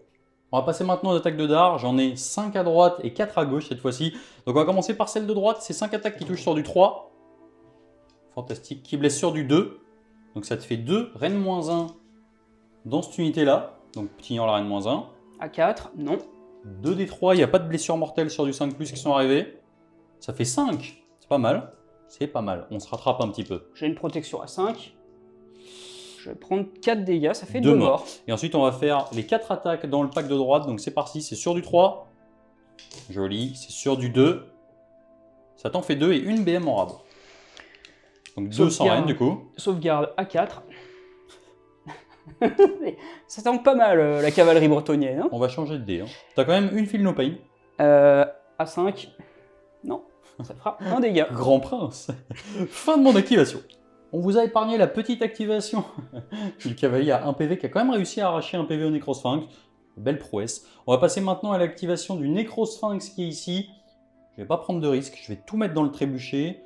On va passer maintenant aux attaques de dard. J'en ai 5 à droite et 4 à gauche cette fois-ci. Donc on va commencer par celle de droite. C'est 5 attaques qui touchent sur du 3. Fantastique. Qui blesse sur du 2. Donc ça te fait 2 reine moins 1 dans cette unité-là. Donc petit ignore la reine moins 1. À 4, non. 2 des 3. Il n'y a pas de blessures mortelles sur du 5+ qui sont arrivées. Ça fait 5. C'est pas mal. C'est pas mal. On se rattrape un petit peu. J'ai une protection à 5. Je vais prendre 4 dégâts, ça fait 2 2 morts. morts. Et ensuite, on va faire les 4 attaques dans le pack de droite. Donc c'est parti, c'est sur du 3. Joli. C'est sur du 2. Ça t'en fait 2 et une BM en rab. Donc 2 sans reine du coup. Sauvegarde à 4. Ça tente pas mal la cavalerie bretonnienne. Hein. On va changer de dé. Hein. T'as quand même une file no pain. À 5. Non, ça fera un dégât. Grand prince. Fin de mon activation. On vous a épargné la petite activation du cavalier à 1 PV qui a quand même réussi à arracher un PV au Nécrosphinx. Belle prouesse. On va passer maintenant à l'activation du Nécrosphinx qui est ici. Je vais pas prendre de risque, je vais tout mettre dans le trébuchet.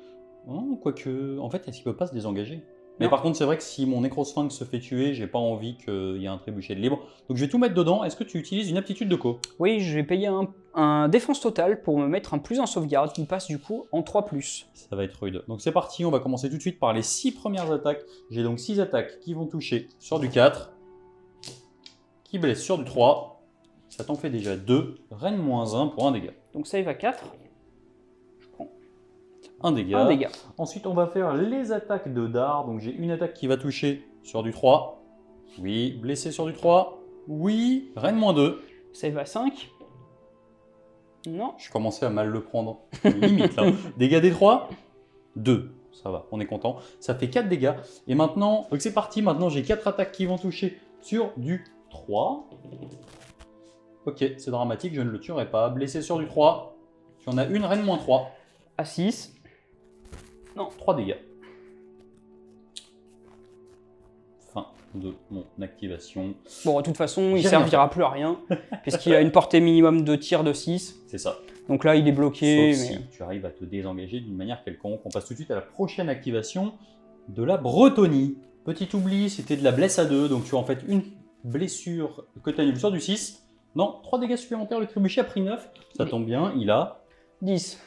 Oh, quoique, en fait, est-ce qu'il peut pas se désengager? Mais Non. par contre, c'est vrai que si mon Nécrosphinx se fait tuer, j'ai pas envie qu'il y ait un trébuchet de libre. Donc je vais tout mettre dedans. Est-ce que tu utilises une aptitude de co? Oui, je vais payer un défense totale pour me mettre un plus en sauvegarde qui passe du coup en 3+. Ça va être rude. Donc c'est parti, on va commencer tout de suite par les 6 premières attaques. J'ai donc 6 attaques qui vont toucher sur du 4, qui blessent sur du 3. Ça t'en fait déjà 2. Reine moins 1 pour un dégât. Donc save à 4. Je prends Un dégât. un dégât. Ensuite, on va faire les attaques de dard. Donc j'ai une attaque qui va toucher sur du 3. Oui, blessé sur du 3. Oui, reine moins 2. Save à 5. Non. Je commençais à mal le prendre. Limite là. Dégâts des 3. 2. Ça va, on est content. Ça fait 4 dégâts. Et maintenant, donc c'est parti. Maintenant, j'ai 4 attaques qui vont toucher sur du 3. Ok, c'est dramatique, je ne le tuerai pas. Blessé sur du 3. Tu en as une, reine moins 3. À 6. Non, 3 dégâts. Fin de mon activation. Bon, de toute façon, il J'ai rien servira plus à rien, puisqu'il a une portée minimum de tir de 6. C'est ça. Donc là, il est bloqué. Sauf si tu arrives à te désengager d'une manière quelconque. On passe tout de suite à la prochaine activation de la Bretonnie. Petit oubli, c'était de la blesse à 2. Donc tu as en fait une blessure que tu annules sur du 6. Non, 3 dégâts supplémentaires, le trébuchet a pris 9. Ça tombe bien, il a 10.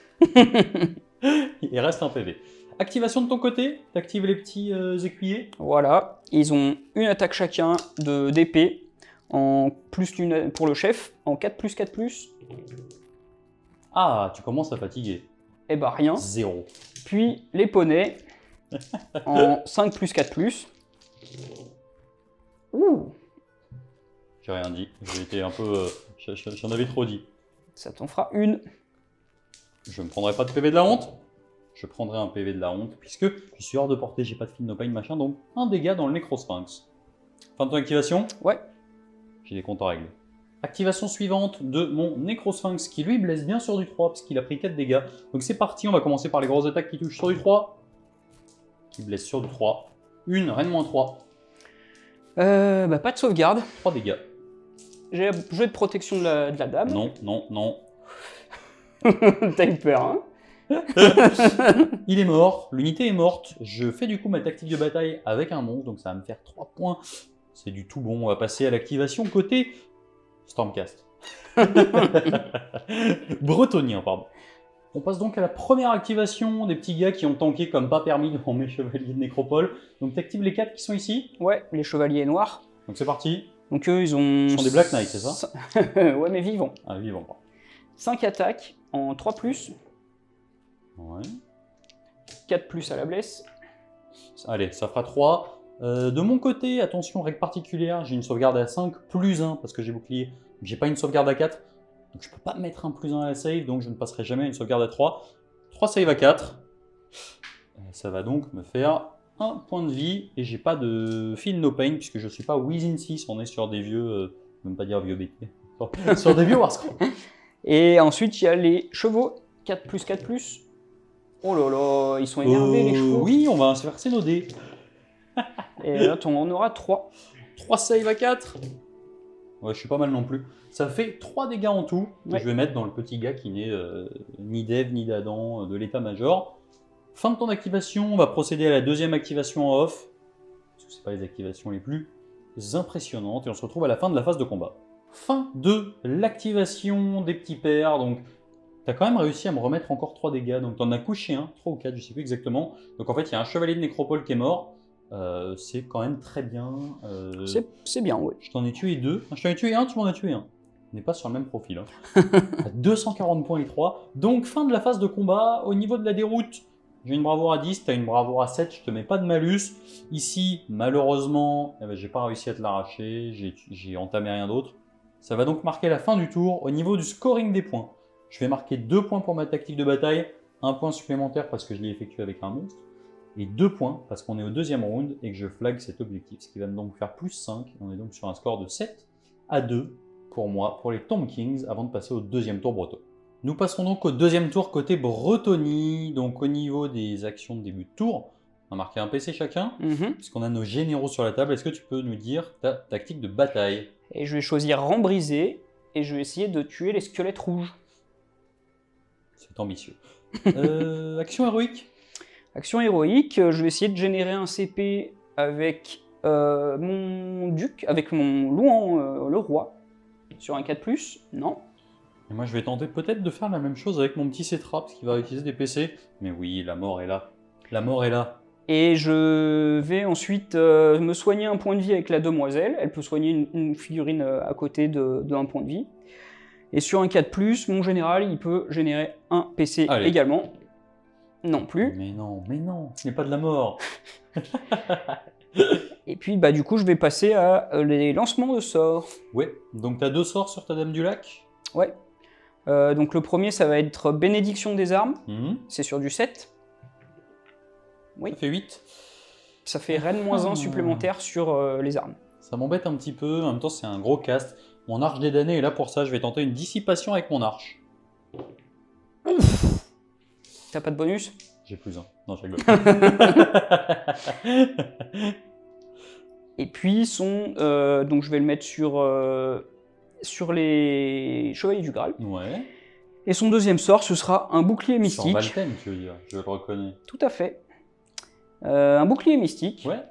Il reste un PV. Activation de ton côté, tu actives les petits écuyers. Voilà. Ils ont une attaque chacun d'épée en plus d'une pour le chef, en 4+4+. Ah, tu commences à fatiguer. Et bah rien. 0. Puis les poneys en 5+4+. Ouh. J'ai rien dit. J'ai été un peu. J'en avais trop dit. Ça t'en fera une. Je ne prendrai pas de PV de la honte. Je prendrai un PV de la honte, puisque je suis hors de portée, j'ai pas de Feel No Pain, machin, donc un dégât dans le Necrosphinx. Fin de ton activation? Ouais. J'ai des comptes à régler. Activation suivante de mon Necrosphinx, qui lui blesse bien sur du 3, parce qu'il a pris 4 dégâts. Donc c'est parti, on va commencer par les grosses attaques qui touchent sur du 3. Qui blesse sur du 3. Une, reine moins 3. Bah, pas de sauvegarde. 3 dégâts. J'ai un jeu de protection de la dame. Non, non, non. T'as eu peur, hein? Il est mort, l'unité est morte. Je fais du coup ma tactique de bataille avec un monstre, donc ça va me faire 3 points. C'est du tout bon, on va passer à l'activation côté Stormcast. Bretonien, pardon. On passe donc à la première activation des petits gars qui ont tanké comme pas permis devant mes chevaliers de nécropole. Donc t'actives les 4 qui sont ici. Ouais, les chevaliers noirs. Donc c'est parti. Donc eux, ils ont... Ils sont des Black Knights, c'est ça? Ouais, mais vivants. Ah, vivant. 5 attaques en 3+, Ouais. 4+ à la blesse. Allez, ça fera 3. De mon côté, attention, règle particulière, j'ai une sauvegarde à 5 plus 1 parce que j'ai bouclier. J'ai pas une sauvegarde à 4, donc je peux pas mettre un plus 1 à la save, donc je ne passerai jamais à une sauvegarde à 3. 3 save à 4. Ça va donc me faire 1 point de vie et j'ai pas de Feel No Pain puisque je suis pas Within 6, on est sur des vieux, même pas dire vieux BT, sur des vieux Warscroll. Et ensuite, il y a les chevaux, 4+, 4+. Oh là là, ils sont énervés les chevaux. Oui, on va inverser nos dés. Et là, on en aura 3. 3 save à 4. Ouais, je suis pas mal non plus. Ça fait 3 dégâts en tout, que Ouais. je vais mettre dans le petit gars qui n'est ni d'Eve ni d'Adam de l'état-major. Fin de ton activation, on va procéder à la deuxième activation en off. Parce que c'est pas les activations les plus impressionnantes. Et on se retrouve à la fin de la phase de combat. Fin de l'activation des petits pères. Donc, t'as quand même réussi à me remettre encore 3 dégâts. Donc, t'en as couché un, 3 ou 4, je sais plus exactement. Donc, en fait, il y a un chevalier de nécropole qui est mort. C'est quand même très bien. C'est bien, ouais. Je t'en ai tué 2. Je t'en ai tué 1, tu m'en as tué 1. On n'est pas sur le même profil. Hein. À 240 points les 3. Donc, fin de la phase de combat. Au niveau de la déroute, j'ai une bravoure à 10, tu as une bravoure à 7, je te mets pas de malus. Ici, malheureusement, eh ben, j'ai pas réussi à te l'arracher, j'ai entamé rien d'autre. Ça va donc marquer la fin du tour. Au niveau du scoring des points, je vais marquer 2 points pour ma tactique de bataille, 1 point supplémentaire parce que je l'ai effectué avec un monstre, et 2 points parce qu'on est au deuxième round et que je flag cet objectif, ce qui va donc faire plus 5. Et on est donc sur un score de 7 à 2 pour moi, pour les Tomb Kings, avant de passer au deuxième tour breton. Nous passerons donc au deuxième tour côté Bretonie. Donc au niveau des actions de début de tour, on a marqué un PC chacun, puisqu'on a nos généraux sur la table. Est-ce que tu peux nous dire ta tactique de bataille? Et je vais choisir rang brisé, et je vais essayer de tuer les squelettes rouges. C'est ambitieux. Action héroïque? Action héroïque, je vais essayer de générer un CP avec mon duc, avec mon Louan, le roi, sur un 4+, non. Et moi je vais tenter peut-être de faire la même chose avec mon petit Cétraps qui va utiliser des PC. Mais oui, la mort est là. La mort est là. Et je vais ensuite me soigner un point de vie avec la demoiselle. Elle peut soigner une figurine à côté de 1 point de vie. Et sur un 4+, mon général, il peut générer un PC également. Non plus. Mais non, ce n'est pas de la mort. Et puis bah du coup, je vais passer à les lancements de sorts. Ouais, donc tu as 2 sorts sur ta Dame du Lac. Ouais. Donc le premier, ça va être Bénédiction des armes. C'est sur du 7. Oui. Ça fait 8. Ça fait Reine -1 supplémentaire sur les armes. Ça m'embête un petit peu, en même temps c'est un gros cast. Mon arche des damnés est là pour ça, je vais tenter une dissipation avec mon arche. T'as pas de bonus? J'ai plus 1. Non, je rigole. Et puis donc je vais le mettre sur les Chevaliers du Graal. Ouais. Et son deuxième sort, ce sera un bouclier mystique. Sur Valtem, tu veux dire, je le reconnais. Tout à fait. Un bouclier mystique. Ouais.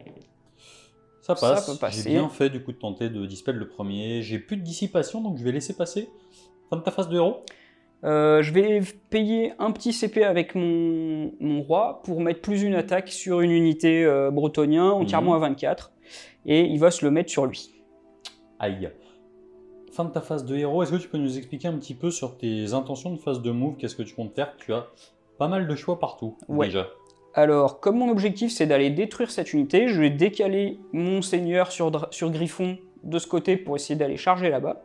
Ça passe. Ça peut passer. J'ai bien fait du coup de tenter de dispel le premier. J'ai plus de dissipation, donc je vais laisser passer. Fin de ta phase de héros. Je vais payer un petit CP avec mon roi pour mettre plus une attaque sur une unité bretonien entièrement à 24. Et il va se le mettre sur lui. Aïe. Fin de ta phase de héros, est-ce que tu peux nous expliquer un petit peu sur tes intentions de phase de move? Qu'est-ce que tu comptes faire? Tu as pas mal de choix partout, déjà. Alors, comme mon objectif c'est d'aller détruire cette unité, je vais décaler mon seigneur sur Griffon de ce côté pour essayer d'aller charger là-bas.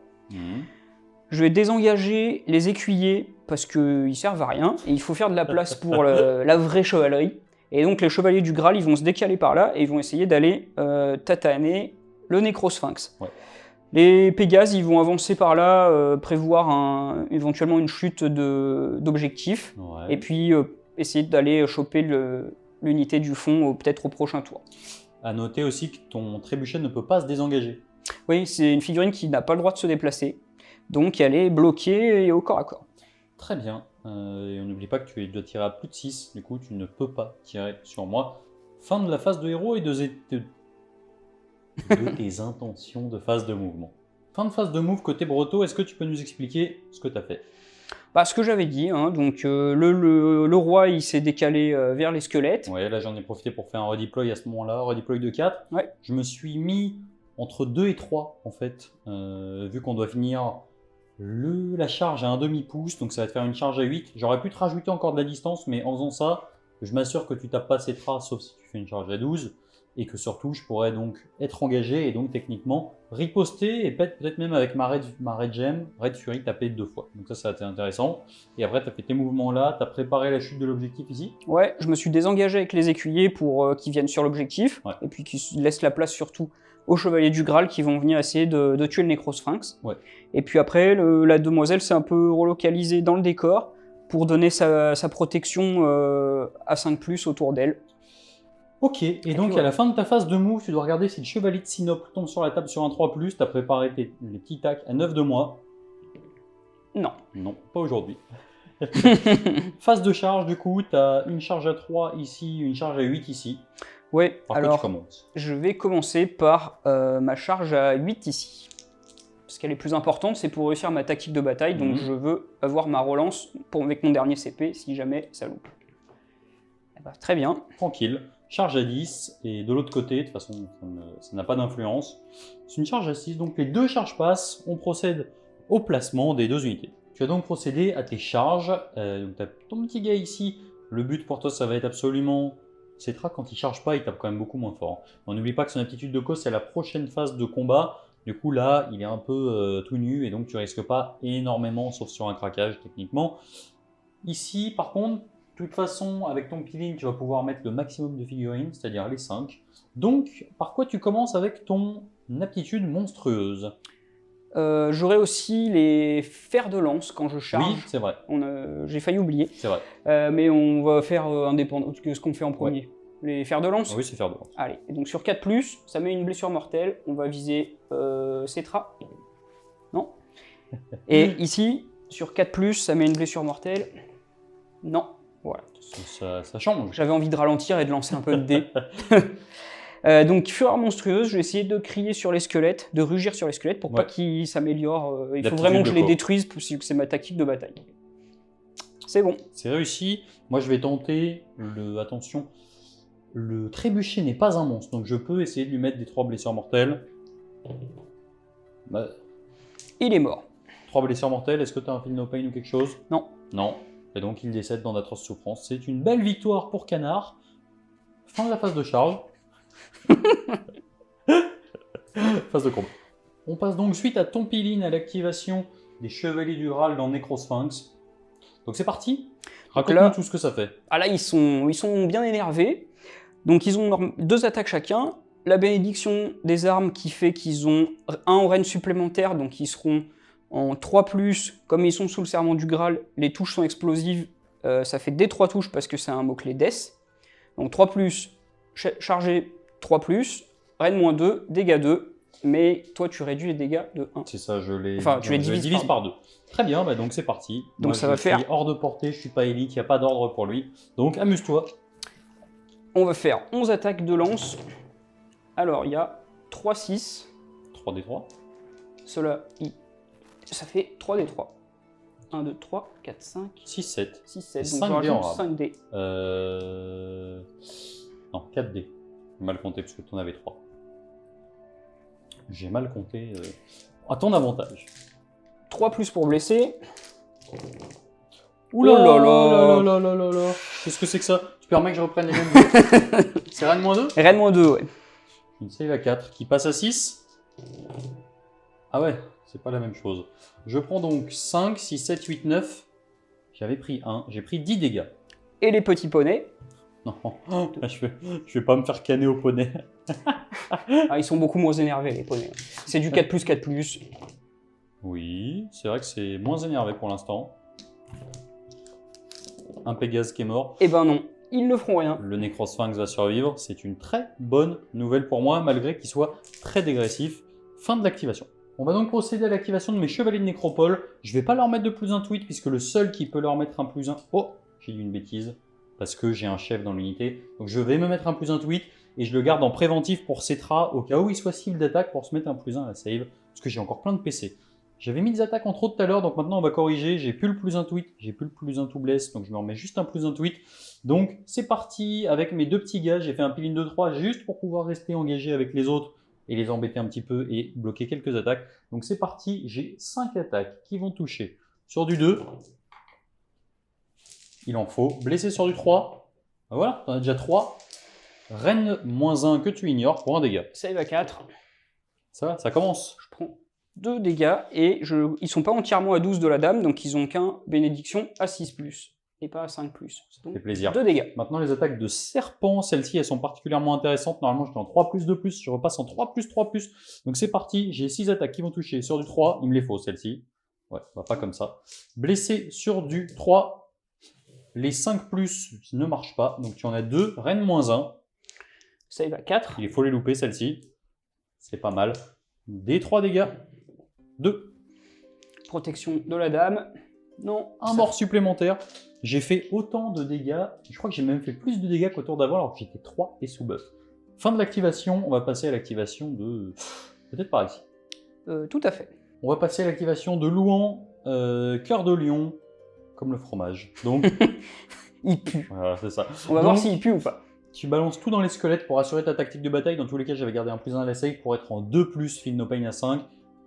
Je vais désengager les écuyers parce qu'ils servent à rien et il faut faire de la place pour la vraie chevalerie. Et donc les chevaliers du Graal, ils vont se décaler par là et ils vont essayer d'aller tataner le Nécrosphinx. Ouais. Les Pégases, ils vont avancer par là, prévoir éventuellement une chute d'objectifs Ouais. et puis essayer d'aller choper l'unité du fond peut-être au prochain tour. À noter aussi que ton trébuchet ne peut pas se désengager. Oui, c'est une figurine qui n'a pas le droit de se déplacer, donc elle est bloquée et au corps à corps. Très bien. Et on n'oublie pas que tu dois tirer à plus de 6, du coup tu ne peux pas tirer sur moi. Fin de la phase de héros et de tes intentions de phase de mouvement. Fin de phase de move côté Breto, est-ce que tu peux nous expliquer ce que tu as fait? Bah, ce que j'avais dit, hein, donc le roi il s'est décalé vers les squelettes. Ouais, là j'en ai profité pour faire un redeploy à ce moment-là, redeploy de 4. Ouais. Je me suis mis entre 2 et 3 en fait, vu qu'on doit finir la charge à un demi-pouce, donc ça va te faire une charge à 8. J'aurais pu te rajouter encore de la distance, mais en faisant ça, je m'assure que tu tapes pas ces traces, sauf si tu fais une charge à 12, et que surtout je pourrais donc être engagé et donc techniquement riposter et peut-être même avec ma Red Gem, Red Fury, taper 2 fois. Donc ça a été intéressant. Et après tu as fait tes mouvements là, tu as préparé la chute de l'objectif ici. Ouais, je me suis désengagé avec les écuyers pour qu'ils viennent sur l'objectif, Ouais. et puis qu'ils laissent la place surtout aux chevaliers du Graal qui vont venir essayer de tuer le Nécrosphinx. Ouais. Et puis après, la demoiselle s'est un peu relocalisée dans le décor pour donner sa protection à 5+, autour d'elle. Ok, et donc voilà. à la fin de ta phase de move, tu dois regarder si le chevalier de Sinople tombe sur la table sur un 3+, tu as préparé les petits tacs à 9 de moi. Non. Non, pas aujourd'hui. Phase de charge, du coup, tu as une charge à 3 ici, une charge à 8 ici. Ouais, Par quoi alors tu commences? je vais commencer par ma charge à 8 ici. Parce qu'elle est plus importante, c'est pour réussir ma tactique de bataille, donc je veux avoir ma relance avec mon dernier CP si jamais ça loupe. Eh ben, très bien. Tranquille. Charge à 10, et de l'autre côté, de toute façon, ça n'a pas d'influence. C'est une charge à 6, donc les deux charges passent, on procède au placement des 2 unités. Tu vas donc procéder à tes charges, donc tu as ton petit gars ici, le but pour toi ça va être absolument... Cetra, quand il charge pas, il tape quand même beaucoup moins fort. On n'oublie pas que son aptitude de cause, c'est la prochaine phase de combat. Du coup, là, il est un peu tout nu et donc tu risques pas énormément, sauf sur un craquage techniquement. Ici, par contre, de toute façon, avec ton peeling, tu vas pouvoir mettre le maximum de figurines, c'est-à-dire les 5. Donc, par quoi tu commences avec ton aptitude monstrueuse? J'aurai aussi les fers de lance quand je charge. Oui, c'est vrai. J'ai failli oublier. C'est vrai. Mais on va faire indépendant de ce qu'on fait en premier. Ouais. Les fers de lance. Ah oui, c'est fer de lance. Allez, et donc sur 4+, ça met une blessure mortelle. On va viser Cetra. Non. Et ici, sur 4+, ça met une blessure mortelle. Non. Voilà. Ça change. J'avais envie de ralentir et de lancer un peu de dés. Donc, fureur monstrueuse, je vais essayer de crier sur les squelettes, de rugir sur les squelettes pour pas qu'ils s'améliorent. Il faut vraiment que je les détruise parce que c'est ma tactique de bataille. C'est bon. C'est réussi. Moi, je vais tenter attention, le trébuchet n'est pas un monstre, donc je peux essayer de lui mettre des 3 blessures mortelles. Bah, il est mort. 3 blessures mortelles, est-ce que tu as un feel no pain ou quelque chose? Non. Non. Et donc, il décède dans d'atroces souffrances. C'est une belle victoire pour Canard. Fin de la phase de charge. Phase de combat. On passe donc suite à ton peeling à l'activation des Chevaliers du Graal dans Nécrosphinx. Donc c'est parti. Raconte-nous tout ce que ça fait. Ah là, ils sont bien énervés. Donc ils ont 2 attaques chacun. La bénédiction des armes qui fait qu'ils ont 1 en règne supplémentaire, donc ils seront en 3+, comme ils sont sous le serment du Graal, les touches sont explosives, ça fait des 3 touches parce que c'est un mot-clé Death. Donc 3+, chargé 3+, règne -2, dégâts 2, mais toi tu réduis les dégâts de 1. C'est ça, je les divise par 2. Très bien, bah donc c'est parti. Donc moi, ça va faire... hors de portée, je suis pas élite, il n'y a pas d'ordre pour lui. Donc amuse-toi. On va faire 11 attaques de lance. Alors il y a 3, 6. 3d3. Cela, ça fait 3d3. 1, 2, 3, 4, 5, 6, 7. 6, 7. Et Donc 5 dés en 5 dés. Non, 4 dés. J'ai mal compté parce que tu en avais 3. J'ai mal compté. À ton avantage. 3+ pour blesser. Oula là là là là là. Qu'est-ce que c'est que ça? Tu permets que je reprenne les mêmes dés? C'est Rennes -2? Rennes -2, ouais. Une save à 4 qui passe à 6. Ah ouais, c'est pas la même chose. Je prends donc 5, 6, 7, 8, 9. J'avais pris 1, j'ai pris 10 dégâts. Et les petits poneys, Non, je vais pas me faire canner au poney. ah, ils sont beaucoup moins énervés, les poneys. C'est du 4+, 4+. Oui, c'est vrai que c'est moins énervé pour l'instant. Un Pégase qui est mort. Eh ben non, ils ne feront rien. Le Necrosphinx va survivre. C'est une très bonne nouvelle pour moi, malgré qu'il soit très dégressif. Fin de l'activation. On va donc procéder à l'activation de mes chevaliers de nécropole. Je vais pas leur mettre de +1 tweet, puisque le seul qui peut leur mettre un +1... Oh, j'ai dit une bêtise, parce que j'ai un chef dans l'unité. Donc je vais me mettre un +1 tweet, et je le garde en préventif pour Cetra, au cas où il soit cible d'attaque, pour se mettre un +1 à la save, parce que j'ai encore plein de PC. J'avais mis des attaques en trop tout à l'heure, donc maintenant on va corriger. J'ai plus le +1 tweet, j'ai plus le +1 tout bless, donc je me remets juste un +1 tweet. Donc c'est parti avec mes deux petits gars. J'ai fait un piline de 3 juste pour pouvoir rester engagé avec les autres et les embêter un petit peu et bloquer quelques attaques. Donc c'est parti, j'ai 5 attaques qui vont toucher sur du 2. Il en faut. Blessé sur du 3. Ben voilà, t'en as déjà 3. Reine -1 que tu ignores pour un dégât. Save à 4. Ça commence. Je prends 2 dégâts et ils sont pas entièrement à 12 de la dame, donc ils ont qu'un bénédiction à 6+, et pas à 5+. Ça fait plaisir. 2 dégâts. Maintenant, les attaques de serpent, celles-ci, elles sont particulièrement intéressantes. Normalement, j'étais en 3+2+, je repasse en 3+3+. Donc c'est parti, j'ai 6 attaques qui vont toucher sur du 3. Il me les faut, celles-ci. Ouais, pas comme ça. Blessé sur du 3. Les 5+, ne marchent pas. Donc tu en as 2. Reine -1. Save à 4. Il faut les louper, celles-ci. C'est pas mal. Des 3 dégâts. 2. Protection de la dame. Non. Un mort supplémentaire. J'ai fait autant de dégâts. Je crois que j'ai même fait plus de dégâts qu'au tour d'avant alors que j'étais 3 et sous buff. Fin de l'activation. On va passer à l'activation de... Peut-être par ici. Tout à fait. On va passer à l'activation de Louan, cœur de lion, comme le fromage. Donc, Il pue. voilà, c'est ça. On va voir s'il pue ou pas. Tu balances tout dans les squelettes pour assurer ta tactique de bataille. Dans tous les cas, j'avais gardé un +1 à la save pour être en 2+, feel no pain à 5.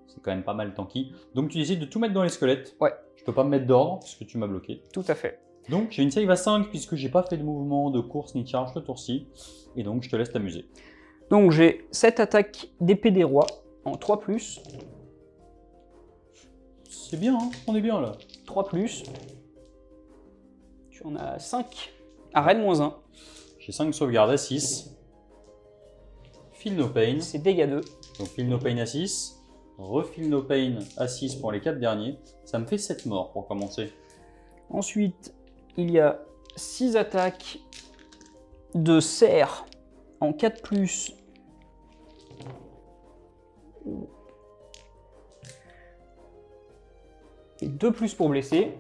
C'est quand même pas mal tanky. Donc tu décides de tout mettre dans les squelettes. Ouais. Je peux pas me mettre d'ordre, parce que tu m'as bloqué. Tout à fait. Donc j'ai une save à 5, puisque j'ai pas fait de mouvement, de course ni de charge ce tour-ci. Et donc je te laisse t'amuser. Donc j'ai 7 attaques d'épée des rois en 3+, C'est bien, hein, on est bien là. 3+. Tu en as 5 à Reine -1. J'ai 5 sauvegardes à 6. Feel no pain. C'est dégâts 2. Donc feel no pain à 6. Refeel no pain à 6 pour les 4 derniers. Ça me fait 7 morts pour commencer. Ensuite, il y a 6 attaques de cerf en 4+. Et 2+ pour blesser.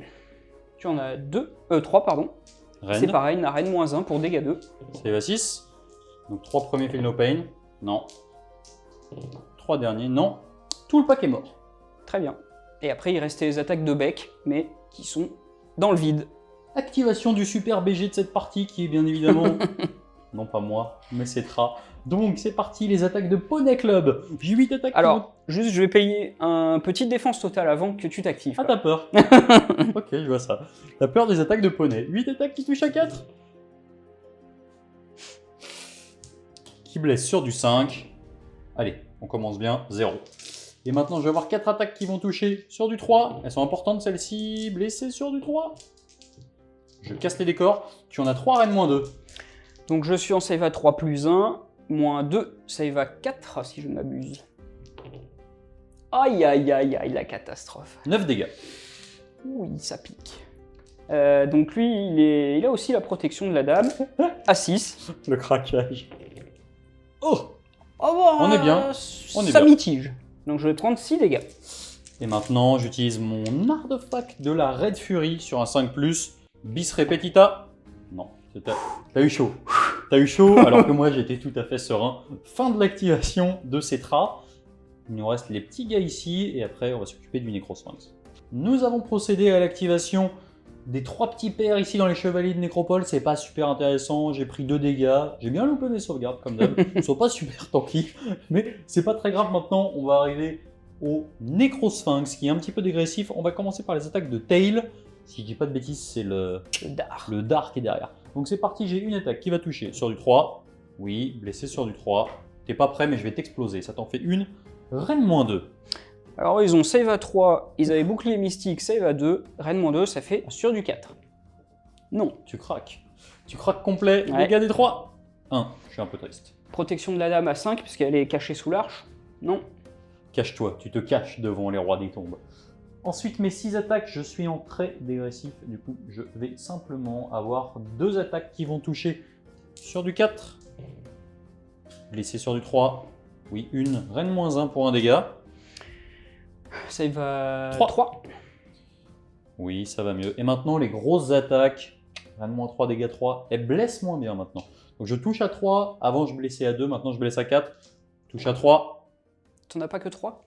Tu en as 3, pardon. Reine. C'est pareil, la Reine -1 pour dégâts 2. Save à 6. Donc 3 premiers feel no pain. Non. 3 derniers. Non. Tout le pack est mort. Très bien. Et après, il restait les attaques de bec, mais qui sont dans le vide. Activation du super BG de cette partie qui est bien évidemment... non pas moi, mais Cetra. Donc c'est parti, les attaques de Poney Club. J'ai 8 attaques. Alors, juste, je vais payer un petit défense totale avant que tu t'actives. Ah t'as peur. Ok, je vois ça. T'as peur des attaques de Poney. 8 attaques qui touchent à 4. Qui blesse sur du 5. Allez, on commence bien, 0. Et maintenant je vais avoir 4 attaques qui vont toucher sur du 3. Elles sont importantes celles-ci. Blessées sur du 3. Je casse les décors. Tu en as 3 Reine -2. Donc je suis en save à 3+1, -2, save à 4 si je ne m'abuse. Aïe aïe aïe aïe, la catastrophe. 9 dégâts. Oui, ça pique. Donc lui, il a aussi la protection de la dame, à 6. Le craquage. Oh! Oh bah, On est bien, on est ça bien. mitige. Donc je vais prendre 6 dégâts. Et maintenant, j'utilise mon artefact de la Red Fury sur un 5+. Bis repetita. Non, t'as eu chaud. T'as eu chaud, alors que moi, j'étais tout à fait serein. Fin de l'activation de Cetra. Il nous reste les petits gars ici, et après, on va s'occuper du Necrosphinx. Nous avons procédé à l'activation des 3 petits pairs ici dans les chevaliers de Nécropole. C'est pas super intéressant, j'ai pris 2 dégâts. J'ai bien loupé mes sauvegardes, comme d'hab. Ils sont pas super tanky, mais c'est pas très grave maintenant. On va arriver au Necrosphinx, qui est un petit peu dégressif. On va commencer par les attaques de Tail. Si je dis pas de bêtises, c'est le dard qui est derrière. Donc c'est parti, j'ai une attaque qui va toucher sur du 3. Oui, blessé sur du 3. T'es pas prêt, mais je vais t'exploser. Ça t'en fait une. Reine -2. Alors ils ont save à 3, ils avaient bouclier mystique, save à 2, reine-2, ça fait sur du 4. Non. Tu craques. Tu craques complet. Ouais. Dégâts des 3. 1. Je suis un peu triste. Protection de la dame à 5, puisqu'elle est cachée sous l'arche. Non. Cache-toi. Tu te caches devant les rois des tombes. Ensuite, mes 6 attaques, je suis en très dégressif. Du coup, je vais simplement avoir 2 attaques qui vont toucher sur du 4. Blessé sur du 3. Oui, une. Reine-1 pour un dégât. Save à 3. 3. Oui, ça va mieux. Et maintenant, les grosses attaques. Reine-3, dégâts 3. Elles blessent moins bien maintenant. Donc je touche à 3. Avant, je blessais à 2. Maintenant, je blesse à 4. Touche à 3. T'en as pas que 3?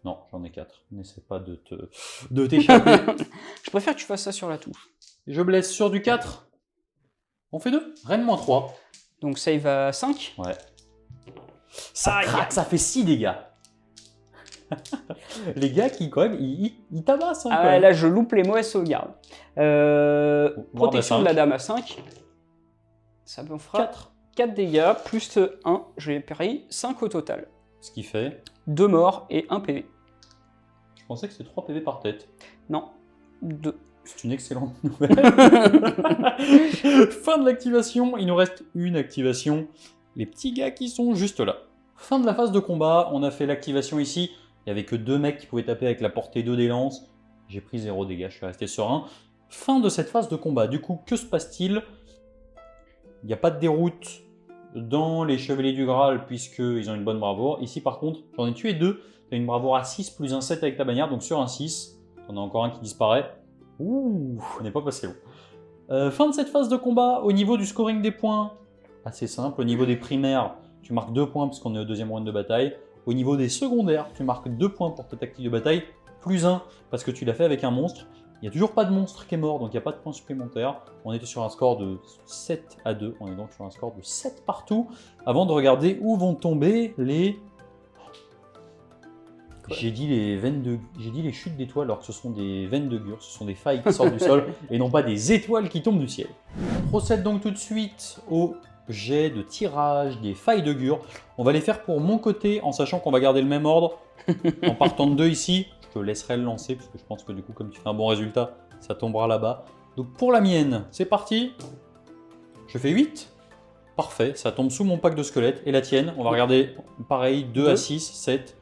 Non, j'en ai 4. N'essaie pas de t'échapper. Je préfère que tu fasses ça sur la touche. Je blesse sur du 4. On fait 2. Reine-3. Donc save à 5. Ouais. Ça craque, ça fait 6 dégâts. Les gars qui, quand même, ils tabassent. Hein, Ah quand ouais, même. là je loupe les mauvaises sauvegardes. Protection à de la 5. dame à 5. Ça me fera 4 dégâts, plus 1, j'ai pris 5 au total. Ce qui fait, 2 morts et 1 PV. je pensais que c'était 3 PV par tête. Non, 2. C'est une excellente nouvelle. Fin de l'activation, il nous reste une activation. Les petits gars qui sont juste là. Fin de la phase de combat, on a fait l'activation ici. Il n'y avait que 2 mecs qui pouvaient taper avec la portée 2 des lances. J'ai pris 0 dégâts, je suis resté serein. Fin de cette phase de combat. Du coup, que se passe-t-il? Il n'y a pas de déroute dans les Chevaliers du Graal puisqu'ils ont une bonne bravoure. Ici par contre, j'en ai tué 2. Tu as une bravoure à 6 plus un 7 avec ta bannière. Donc sur un 6, on a encore un qui disparaît. Ouh, on n'est pas passé haut. Fin de cette phase de combat. Au niveau du scoring des points, assez simple. Au niveau des primaires, tu marques 2 points parce qu'on est au deuxième round de bataille. Au niveau des secondaires, tu marques 2 points pour ta tactique de bataille, plus 1 parce que tu l'as fait avec un monstre. Il n'y a toujours pas de monstre qui est mort, donc il n'y a pas de points supplémentaires. On était sur un score de 7 à 2, on est donc sur un score de 7 partout, avant de regarder où vont tomber les... J'ai dit les chutes d'étoiles alors que ce sont des veines de Gur, ce sont des failles qui sortent du sol et non pas des étoiles qui tombent du ciel. On procède donc tout de suite au jet de tirage des failles de Gur. On va les faire pour mon côté en sachant qu'on va garder le même ordre. En partant de 2 ici, je te laisserai le lancer parce que je pense que du coup comme tu fais un bon résultat, ça tombera là-bas. Donc pour la mienne, c'est parti. Je fais 8. Parfait, ça tombe sous mon pack de squelettes. Et la tienne, on va regarder pareil, 2 à 6, 7.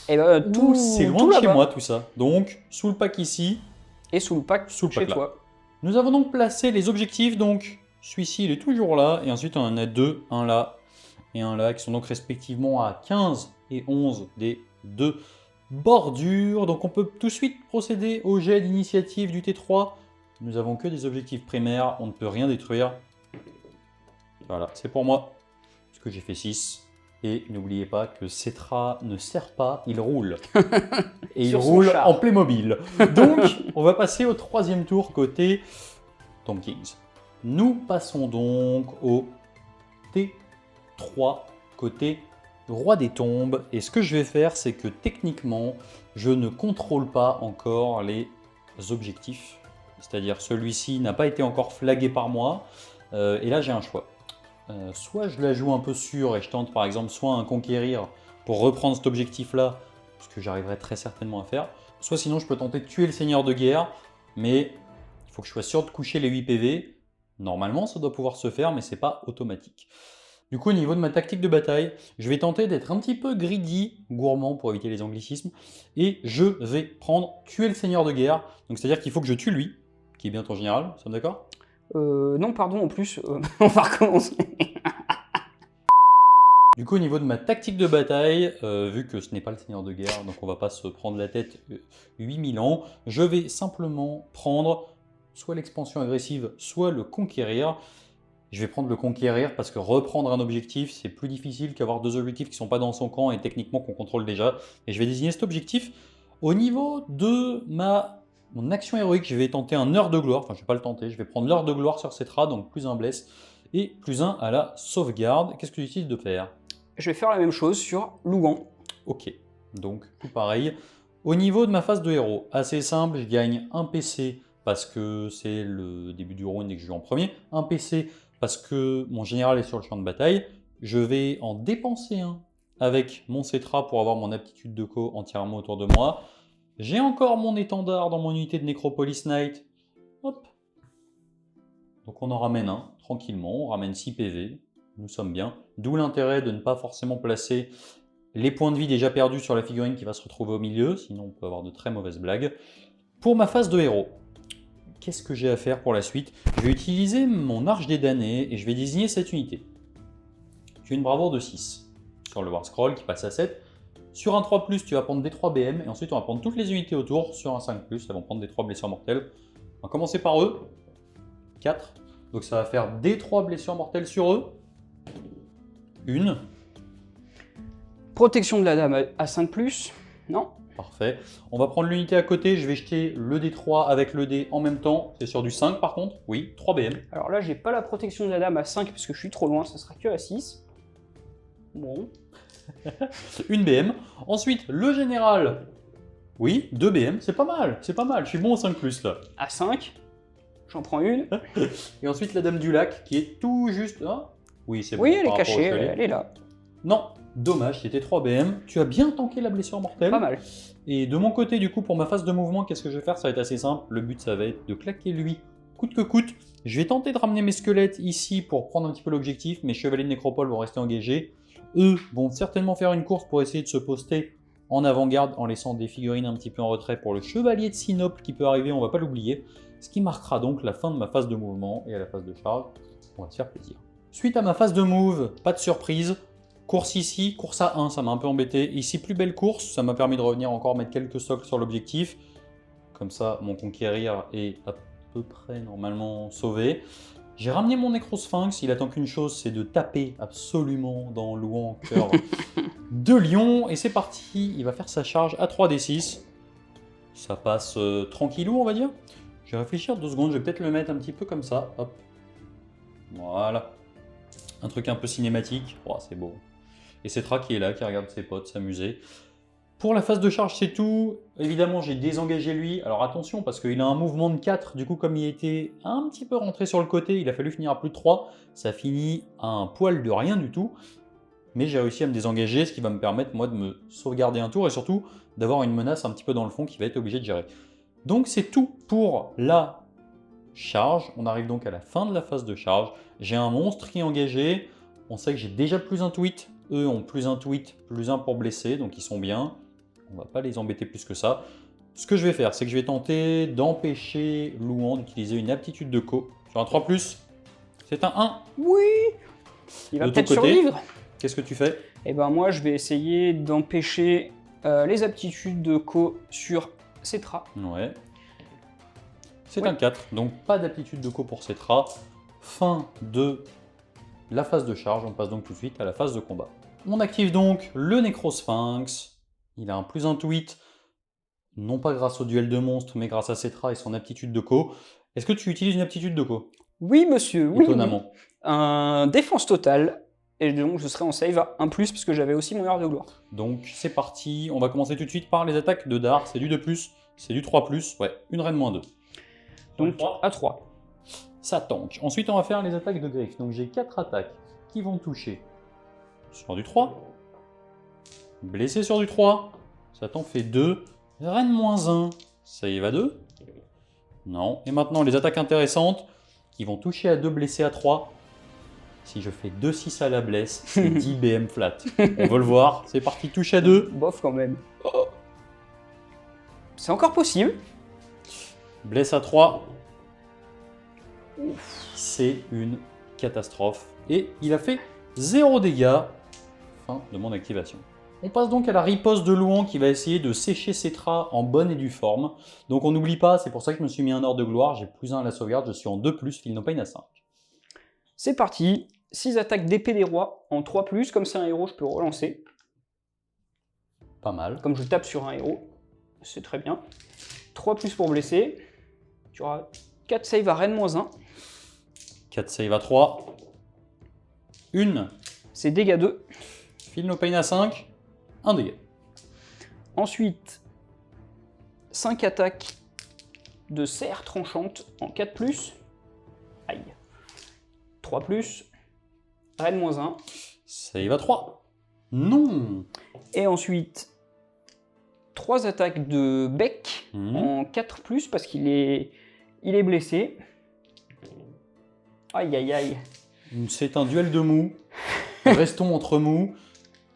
Et bah, tout c'est loin tout de chez là-bas. moi tout ça. Donc sous le pack ici, Et sous le pack, sous le chez pack là. toi. Nous avons donc placé les objectifs, donc celui-ci il est toujours là, et ensuite on en a 2, un là et un là, qui sont donc respectivement à 15 et 11 des 2 bordures. Donc on peut tout de suite procéder au jet d'initiative du T3. Nous n'avons que des objectifs primaires, on ne peut rien détruire. Voilà, c'est pour moi, parce que j'ai fait 6. Et n'oubliez pas que Cetra ne sert pas, il roule. Et il Sur son roule char. en Playmobil. Donc, on va passer au troisième tour côté Tomb Kings. Nous passons donc au T3 côté Roi des Tombes. Et ce que je vais faire, c'est que techniquement, je ne contrôle pas encore les objectifs. C'est-à-dire celui-ci n'a pas été encore flagué par moi. Et là, j'ai un choix. Soit je la joue un peu sûre et je tente par exemple soit un conquérir pour reprendre cet objectif-là, ce que j'arriverai très certainement à faire. Soit sinon je peux tenter de tuer le seigneur de guerre, mais il faut que je sois sûr de coucher les 8 PV. Normalement ça doit pouvoir se faire, mais c'est pas automatique. Du coup au niveau de ma tactique de bataille, je vais tenter d'être un petit peu greedy, gourmand pour éviter les anglicismes, et je vais prendre tuer le seigneur de guerre. Donc c'est-à-dire qu'il faut que je tue lui, qui est bien ton général, nous sommes d'accord ? Non, pardon, en plus, on va recommencer. Du coup, au niveau de ma tactique de bataille, vu que ce n'est pas le seigneur de guerre, donc on va pas se prendre la tête 8000 ans, je vais simplement prendre soit l'expansion agressive, soit le conquérir. Je vais prendre le conquérir parce que reprendre un objectif, c'est plus difficile qu'avoir 2 objectifs qui ne sont pas dans son camp et techniquement qu'on contrôle déjà. Et je vais désigner cet objectif. Au niveau de mon action héroïque, je vais tenter un heure de gloire. Enfin, je ne vais pas le tenter. Je vais prendre l'heure de gloire sur Cetra, donc plus 1 bless et plus 1 à la sauvegarde. Qu'est-ce que j'utilise de faire? Je vais faire la même chose sur Lougan. Ok, donc tout pareil. Au niveau de ma phase de héros, assez simple, je gagne un PC parce que c'est le début du round et que je joue en premier. Un PC parce que mon général est sur le champ de bataille. Je vais en dépenser un avec mon Cetra pour avoir mon aptitude de co entièrement autour de moi. J'ai encore mon étendard dans mon unité de Necropolis Knight. Hop. Donc on en ramène un, tranquillement, on ramène 6 PV, nous sommes bien. D'où l'intérêt de ne pas forcément placer les points de vie déjà perdus sur la figurine qui va se retrouver au milieu, sinon on peut avoir de très mauvaises blagues. Pour ma phase de héros, qu'est-ce que j'ai à faire pour la suite? Je vais utiliser mon Arche des damnés et je vais désigner cette unité. Tu as une bravoure de 6 sur le War Scroll qui passe à 7. Sur un 3+, tu vas prendre des 3 BM et ensuite on va prendre toutes les unités autour. Sur un 5+, elles vont prendre des 3 blessures mortelles. On va commencer par eux. 4. Donc ça va faire des 3 blessures mortelles sur eux. 1. Protection de la dame à 5+, non. Parfait. On va prendre l'unité à côté, je vais jeter le D3 avec le D en même temps. C'est sur du 5 par contre. Oui, 3 BM. Alors là, j'ai pas la protection de la dame à 5 parce que je suis trop loin, ça sera que à 6. Bon. Une BM. Ensuite, le général. Oui, 2 BM, c'est pas mal, c'est pas mal. Je suis bon au 5+ là. À 5. J'en prends une. Et ensuite, la dame du lac qui est tout juste... Ah, oui, c'est bon. Oui, elle est par rapport au cachée, chevalet. elle est là. Non, dommage, c'était 3 BM. Tu as bien tanké la blessure mortelle. Pas mal. Et de mon côté, du coup, pour ma phase de mouvement, qu'est-ce que je vais faire? Ça va être assez simple. Le but, ça va être de claquer lui, coûte que coûte. Je vais tenter de ramener mes squelettes ici pour prendre un petit peu l'objectif. Mes chevaliers de nécropole vont rester engagés. Eux vont certainement faire une course pour essayer de se poster en avant-garde en laissant des figurines un petit peu en retrait pour le chevalier de Sinople qui peut arriver, on va pas l'oublier. Ce qui marquera donc la fin de ma phase de mouvement et à la phase de charge. On va se faire plaisir. Suite à ma phase de move, pas de surprise. Course ici, course à 1, ça m'a un peu embêté. Ici, plus belle course, ça m'a permis de revenir encore mettre quelques socles sur l'objectif. Comme ça, mon conquérir est à peu près normalement sauvé. J'ai ramené mon Nécrosphinx, il attend qu'une chose, c'est de taper absolument dans l'ouan cœur de lion. Et c'est parti, il va faire sa charge à 3d6. Ça passe tranquillou, on va dire. Je vais réfléchir 2 secondes, je vais peut-être le mettre un petit peu comme ça. Hop. Voilà. Un truc un peu cinématique. Oh, c'est beau. Et Cetra qui est là, qui regarde ses potes s'amuser. Pour la phase de charge, c'est tout. Évidemment, j'ai désengagé lui. Alors attention, parce qu'il a un mouvement de 4. Du coup, comme il était un petit peu rentré sur le côté, il a fallu finir à plus de 3. Ça finit à un poil de rien du tout. Mais j'ai réussi à me désengager, ce qui va me permettre, moi, de me sauvegarder un tour et surtout d'avoir une menace un petit peu dans le fond qui va être obligé de gérer. Donc, c'est tout pour la charge. On arrive donc à la fin de la phase de charge. J'ai un monstre qui est engagé. On sait que j'ai déjà plus un tweet. Eux ont plus un tweet, plus un pour blesser, donc ils sont bien. On va pas les embêter plus que ça. Ce que je vais faire, c'est que je vais tenter d'empêcher Louan d'utiliser une aptitude de co. Sur un 3+, c'est un 1. Oui. Il va De ton peut-être côté, survivre. Qu'est-ce que tu fais? Et ben moi, je vais essayer d'empêcher les aptitudes de co sur Cetra. Ouais. C'est Oui. un 4, donc pas d'aptitude de co pour Cetra. Fin de la phase de charge, on passe donc tout de suite à la phase de combat. On active donc le Nécrosphinx. Il a un plus un tweet, non pas grâce au duel de monstres, mais grâce à Cetra et son aptitude de co. Est-ce que tu utilises une aptitude de co? Oui, monsieur, oui. Étonnamment. Un défense totale. Et donc, je serai en save à 1+, parce que j'avais aussi mon heure de gloire. Donc c'est parti, on va commencer tout de suite par les attaques de Dar. C'est du 2+, c'est du 3+, ouais, une reine -2. Donc, à 3. Ça tank. Ensuite, on va faire les attaques de griffe. Donc j'ai 4 attaques qui vont toucher sur du 3. Blessé sur du 3. Ça t'en fait 2. Reine -1. Ça y va 2. Non. Et maintenant, les attaques intéressantes qui vont toucher à 2, blessés à 3. Si je fais 2-6 à la blesse, c'est 10 BM flat. On veut le voir. C'est parti, touche à 2. Bof quand même. Oh. C'est encore possible. Blesse à 3. C'est une catastrophe. Et il a fait 0 dégâts. Fin de mon activation. On passe donc à la riposte de Louan qui va essayer de sécher Cetra en bonne et due forme. Donc on n'oublie pas, c'est pour ça que je me suis mis un ordre de gloire. J'ai plus 1 à la sauvegarde, je suis en 2+, Phil no pain à 5. C'est parti. 6 attaques d'épée des rois en 3+. Comme c'est un héros, je peux relancer. Pas mal. Comme je tape sur un héros, c'est très bien. 3+ pour blesser. Tu auras 4 save à reine -1. 4 save à 3. 1. C'est dégâts 2. Phil no pain à 5. 1 dégât. Ensuite, 5 attaques de serre tranchante en 4+. Aïe. 3+. Reine -1. Save à 3. Non. Et ensuite, 3 attaques de bec en 4+, parce qu'il est blessé. Aïe, aïe, aïe. C'est un duel de mou. Restons entre mou.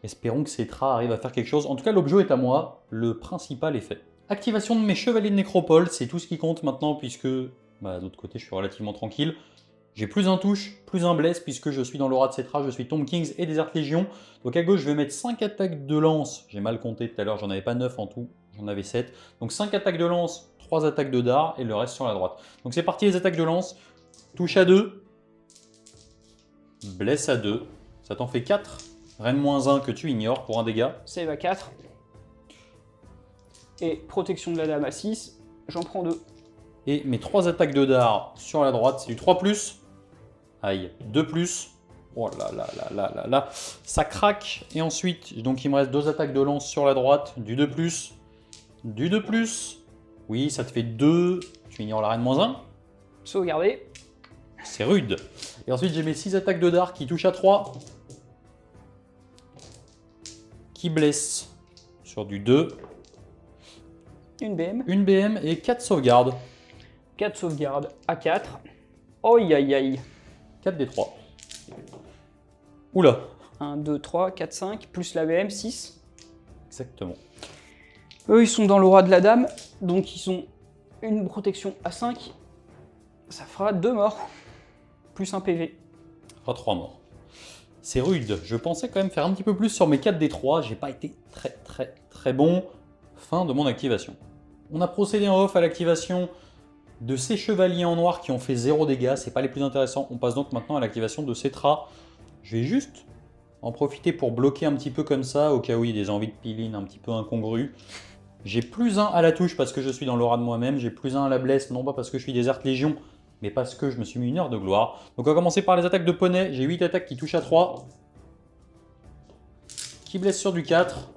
Espérons que Cetra arrive à faire quelque chose. En tout cas, l'objet est à moi. Le principal est fait. Activation de mes chevaliers de nécropole, c'est tout ce qui compte maintenant puisque, d'autre côté, je suis relativement tranquille. J'ai plus un touche, plus un bless puisque je suis dans l'aura de Cetra, je suis Tomb Kings et Desert Légion. Donc à gauche, je vais mettre 5 attaques de lance. J'ai mal compté tout à l'heure, j'en avais pas 9 en tout, j'en avais 7. Donc 5 attaques de lance, 3 attaques de dard et le reste sur la droite. Donc c'est parti les attaques de lance. Touche à 2. Bless à 2. Ça t'en fait 4. Reine -1 que tu ignores pour un dégât. Save à 4. Et protection de la dame à 6. J'en prends 2. Et mes 3 attaques de dard sur la droite, c'est du 3+. Aïe, 2+. Oh là là là là là là. Ça craque. Et ensuite, donc il me reste 2 attaques de lance sur la droite, du 2+. Du 2+. Oui, ça te fait 2. Tu ignores la reine -1. Sauvegarder. C'est rude. Et ensuite, j'ai mes 6 attaques de dard qui touchent à 3. Qui blessent sur du 2. Une BM. Une BM et 4 sauvegardes. 4 sauvegardes à 4. Aïe aïe aïe. 4 des 3. Oula. 1, 2, 3, 4, 5, plus la BM, 6. Exactement. Eux, ils sont dans l'aura de la dame, donc ils ont une protection à 5. Ça fera 2 morts, plus un PV. Ça fera 3 morts. C'est rude. Je pensais quand même faire un petit peu plus sur mes 4 des 3. J'ai pas été très bon. Fin de mon activation. On a procédé en off à l'activation de ces chevaliers en noir qui ont fait 0 dégâts. C'est pas les plus intéressants. On passe donc maintenant à l'activation de Cetra. Je vais juste en profiter pour bloquer un petit peu comme ça, au cas où il y a des envies de peel-in un petit peu incongrues. J'ai +1 à la touche parce que je suis dans l'aura de moi-même. J'ai +1 à la blesse, non pas parce que je suis Desert Légion, mais parce que je me suis mis une heure de gloire. Donc on va commencer par les attaques de poney. J'ai 8 attaques qui touchent à 3. Qui blesse sur du 4.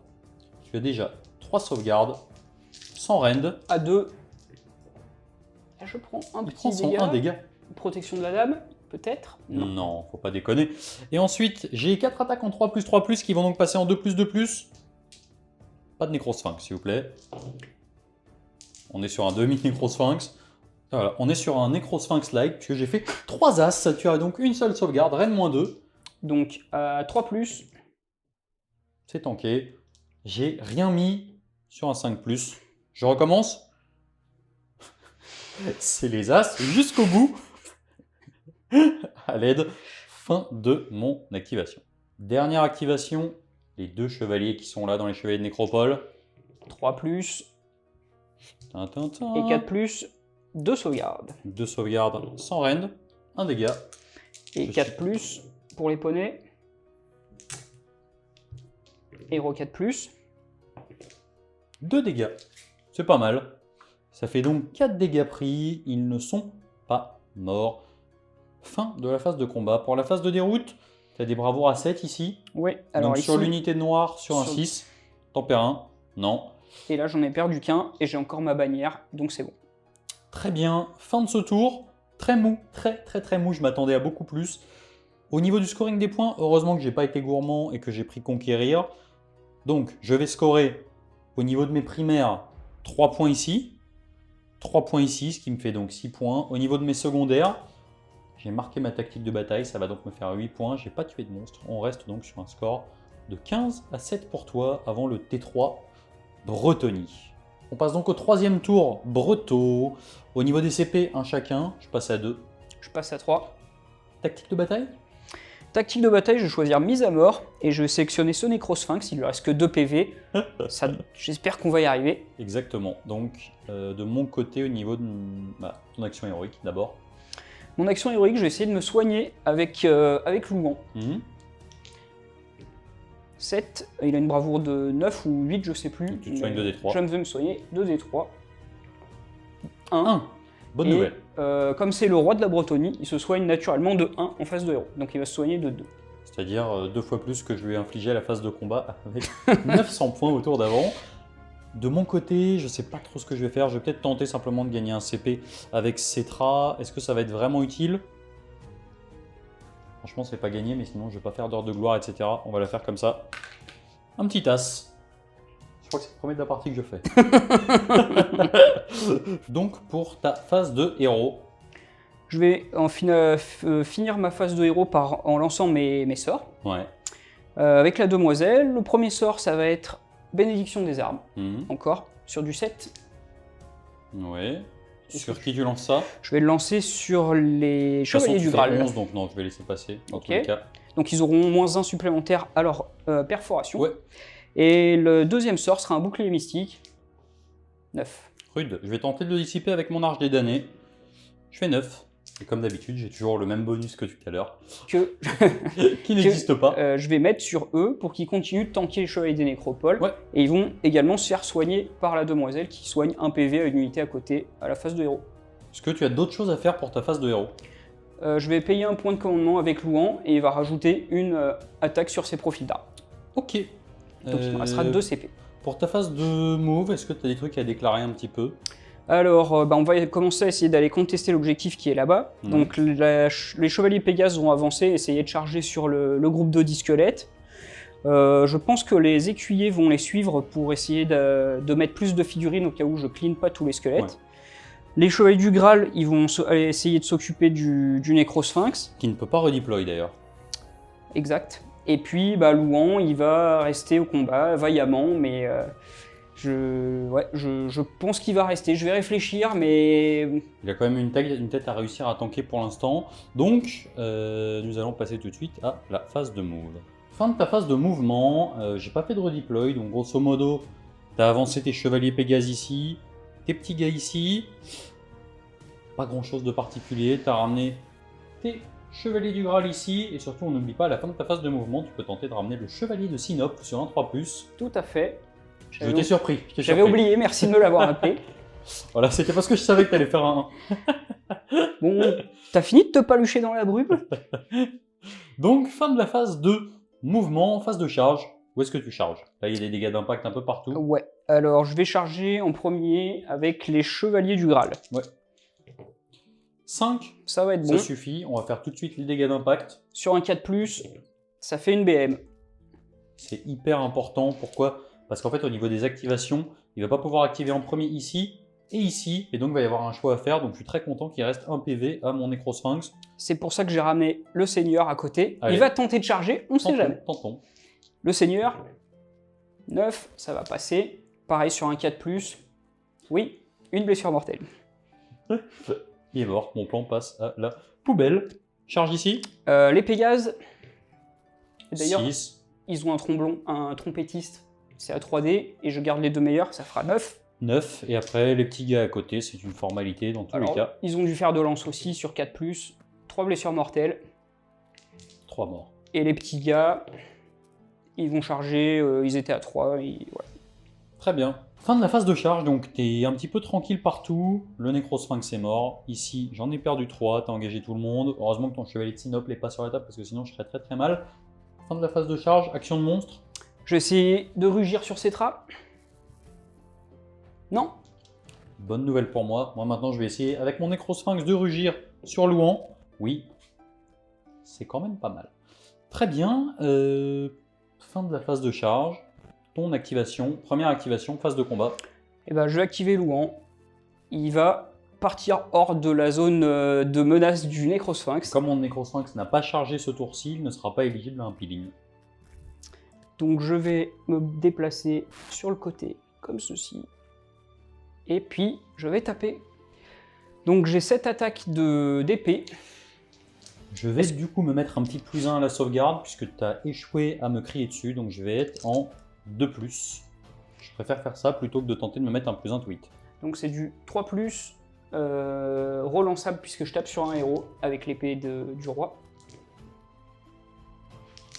Tu as déjà 3 sauvegardes. Sans rend. À 2. Là, je prends un petit dégât. dégât. Protection de la dame, peut-être. Non, faut pas déconner. Et ensuite, j'ai 4 attaques en 3+3+, qui vont donc passer en 2+2+. Pas de nécrosphinx, s'il vous plaît. On est sur un demi-nécrosphinx. Voilà, on est sur un nécrosphinx-like, puisque j'ai fait 3 as. Tu as donc une seule sauvegarde, reine -2. Donc, 3+. C'est tanké. J'ai rien mis sur un 5+. Je recommence. C'est les as jusqu'au bout. À l'aide. Fin de mon activation. Dernière activation. Les 2 chevaliers qui sont là dans les chevaliers de nécropole. 3+. Tintintin. Et 4+. 2 sauvegardes. 2 sauvegardes sans rend. 1 dégât. Et 4+, pour les poneys. Héros 4+. 2 dégâts. C'est pas mal. Ça fait donc 4 dégâts pris. Ils ne sont pas morts. Fin de la phase de combat. Pour la phase de déroute, tu as des bravoures à 7 ici. Oui, alors donc ici, sur l'unité noire, sur un 6. T'en perds un. Non. Et là, j'en ai perdu qu'un et j'ai encore ma bannière, donc c'est bon. Très bien. Fin de ce tour. Très mou. Très mou. Je m'attendais à beaucoup plus. Au niveau du scoring des points, heureusement que j'ai pas été gourmand et que j'ai pris Conquérir. Donc, je vais scorer au niveau de mes primaires 3 points ici. 3 points ici, ce qui me fait donc 6 points. Au niveau de mes secondaires, j'ai marqué ma tactique de bataille, ça va donc me faire 8 points. J'ai pas tué de monstre. On reste donc sur un score de 15 à 7 pour toi avant le T3 Bretonie. On passe donc au 3e tour Breto. Au niveau des CP, un chacun. Je passe à 2. Je passe à 3. Tactique de bataille? Tactique de bataille, je vais choisir mise à mort et je vais sélectionner ce Nécrosphinx, il lui reste que 2 PV. J'espère qu'on va y arriver. Exactement. Donc, de mon côté, au niveau de ton action héroïque, d'abord. Mon action héroïque, je vais essayer de me soigner avec Louan. 7, il a une bravoure de 9 ou 8, je sais plus. Donc, tu te soignes 2d3. Je vais me soigner 2d3. 1. Bonne nouvelle. Comme c'est le roi de la Bretonie, il se soigne naturellement de 1 en face de héros. Donc il va se soigner de 2. C'est-à-dire 2 fois plus que je lui ai infligé à la phase de combat avec 900 points au tour d'avant. De mon côté, je sais pas trop ce que je vais faire. Je vais peut-être tenter simplement de gagner un CP avec Cetra. Est-ce que ça va être vraiment utile? Franchement, c'est pas gagné, mais sinon je vais pas faire d'heure de gloire, etc. On va la faire comme ça. Un petit as. Je crois que c'est le premier de la partie que je fais. Donc pour ta phase de héros. Je vais finir ma phase de héros en lançant mes sorts. Ouais. Avec la demoiselle, le premier sort, ça va être bénédiction des armes, Mhm. encore, sur du 7. Ouais. Sur qui tu lances ça? Je vais le lancer sur les De toute façon, chevaliers tu du fais Graal. 11, donc non, je vais laisser passer. Dans Ok. tous les cas. Donc ils auront -1 supplémentaire à leur perforation. Ouais. Et le deuxième sort sera un bouclier mystique. 9. Rude. Je vais tenter de le dissiper avec mon arche des damnés. Je fais 9. Et comme d'habitude, j'ai toujours le même bonus que tout à l'heure. Que Qui n'existe pas. je vais mettre sur eux pour qu'ils continuent de tanker les chevaliers des nécropoles. Ouais. Et ils vont également se faire soigner par la demoiselle qui soigne un PV à une unité à côté à la phase de héros. Est-ce que tu as d'autres choses à faire pour ta phase de héros? Je vais payer un point de commandement avec Louan et il va rajouter une attaque sur ses profils d'armes. Ok. Donc il me restera 2 CP. Pour ta phase de move, est-ce que tu as des trucs à déclarer un petit peu? Alors, on va commencer à essayer d'aller contester l'objectif qui est là-bas. Mhm. Donc, les chevaliers Pégase vont avancer, essayer de charger sur le groupe d'Audi squelettes. Je pense que les écuyers vont les suivre pour essayer de mettre plus de figurines au cas où je clean pas tous les squelettes. Ouais. Les chevaliers du Graal, ils vont aller essayer de s'occuper du Nécrosphinx. Qui ne peut pas redeploy d'ailleurs. Exact. Et puis, Louan, il va rester au combat vaillamment, mais je pense qu'il va rester. Je vais réfléchir, mais Il a quand même une tête à réussir à tanker pour l'instant. Donc, nous allons passer tout de suite à la phase de move. Fin de ta phase de mouvement. J'ai pas fait de redeploy, donc grosso modo, t'as avancé tes chevaliers Pégase ici, tes petits gars ici. Pas grand chose de particulier. T'as ramené tes chevaliers du Graal ici. Et surtout, on n'oublie pas, à la fin de ta phase de mouvement, tu peux tenter de ramener le chevalier de Sinope sur un 3+. tout à fait. Je t'ai surpris. J'avais oublié, merci de me l'avoir rappelé. Voilà, c'était parce que je savais que t'allais faire un 1. Bon, t'as fini de te palucher dans la brume? Donc, fin de la phase de mouvement, phase de charge. Où est-ce que tu charges? Là, il y a des dégâts d'impact un peu partout. Ouais, alors je vais charger en premier avec les chevaliers du Graal. Ouais. 5, Ça va être ça bon. suffit. On va faire tout de suite les dégâts d'impact. Sur un 4+, ça fait une BM. C'est hyper important. Pourquoi? Parce qu'en fait, au niveau des activations, il va pas pouvoir activer en premier ici et ici. Et donc, il va y avoir un choix à faire. Donc, je suis très content qu'il reste un PV à mon Nécrosphinx. C'est pour ça que j'ai ramené le Seigneur à côté. Allez. Il va tenter de charger, on sait jamais. Tentons. Le Seigneur, 9, ça va passer. Pareil sur un 4+. Oui, une blessure mortelle. Il est mort. Mon plan passe à la poubelle. Charge ici. Les Pégases, d'ailleurs, 6. ils ont un trompettiste. C'est à 3D, et je garde les deux meilleurs, ça fera 9. 9. Et après, les petits gars à côté, c'est une formalité dans tous les Alors, cas. ils ont dû faire de lance aussi sur 4+, 3 blessures mortelles. 3 morts. Et les petits gars, ils vont charger, ils étaient à 3. Et voilà. Très bien. Fin de la phase de charge, donc t'es un petit peu tranquille partout. Le Nécrosphinx est mort. Ici, j'en ai perdu 3, t'as engagé tout le monde. Heureusement que ton chevalier de Sinope n'est pas sur la table parce que sinon je serais très très mal. Fin de la phase de charge, action de monstre. Je vais essayer de rugir sur ces trappes. Non. Bonne nouvelle pour moi. Moi maintenant je vais essayer avec mon Nécrosphinx de rugir sur Louan. Oui, c'est quand même pas mal. Très bien. Fin de la phase de charge. Ton activation, première activation, phase de combat. Et ben, je vais activer Louan. Il va partir hors de la zone de menace du Nécrosphinx. Comme mon Nécrosphinx n'a pas chargé ce tour-ci, il ne sera pas éligible à un peeling. Donc je vais me déplacer sur le côté, comme ceci. Et puis, je vais taper. Donc j'ai 7 attaques d'épée. Je vais du coup me mettre un petit +1 à la sauvegarde, puisque tu as échoué à me crier dessus, donc je vais être en 2+. Je préfère faire ça plutôt que de tenter de me mettre un +1 tweet. Donc c'est du 3+, relançable puisque je tape sur un héros avec l'épée du roi.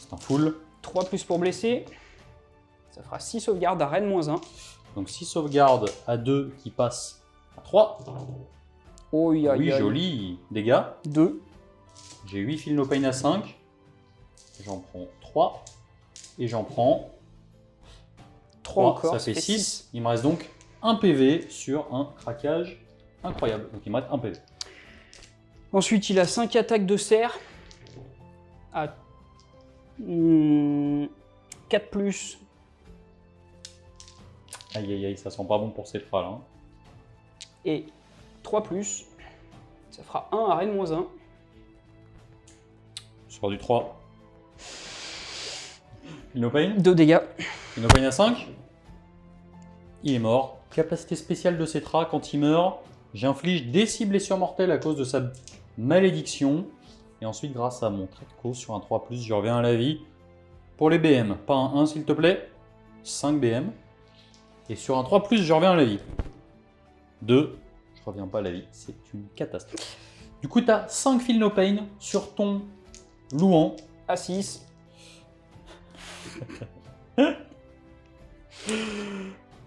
C'est un full. 3+ pour blesser. Ça fera 6 sauvegardes à Rennes -1. Donc 6 sauvegardes à 2 qui passent à 3. Oh, Oui, joli. Dégâts. 2. J'ai 8 Feel No Pain à 5. J'en prends 3. Et j'en prends 3 encore. Ça fait 6. Il me reste donc un PV sur un craquage incroyable. Donc il me reste un PV. Ensuite, il a 5 attaques de serre. À 4+, Aïe aïe aïe, ça sent pas bon pour ces phrases là. Hein. Et 3+, ça fera 1 à reine -1. Sur du 3. Philnopane. 2 dégâts. Philnopane à 5. Il est mort. Capacité spéciale de Cetra, quand il meurt, j'inflige des 6 blessures mortelles à cause de sa malédiction. Et ensuite, grâce à mon trait de cause sur un 3+, je reviens à la vie. Pour les BM, pas un 1 s'il te plaît. 5 BM. Et sur un 3+, je reviens à la vie. 2, je reviens pas à la vie. C'est une catastrophe. Du coup, tu as 5 Philnopane sur ton Louan. À 6.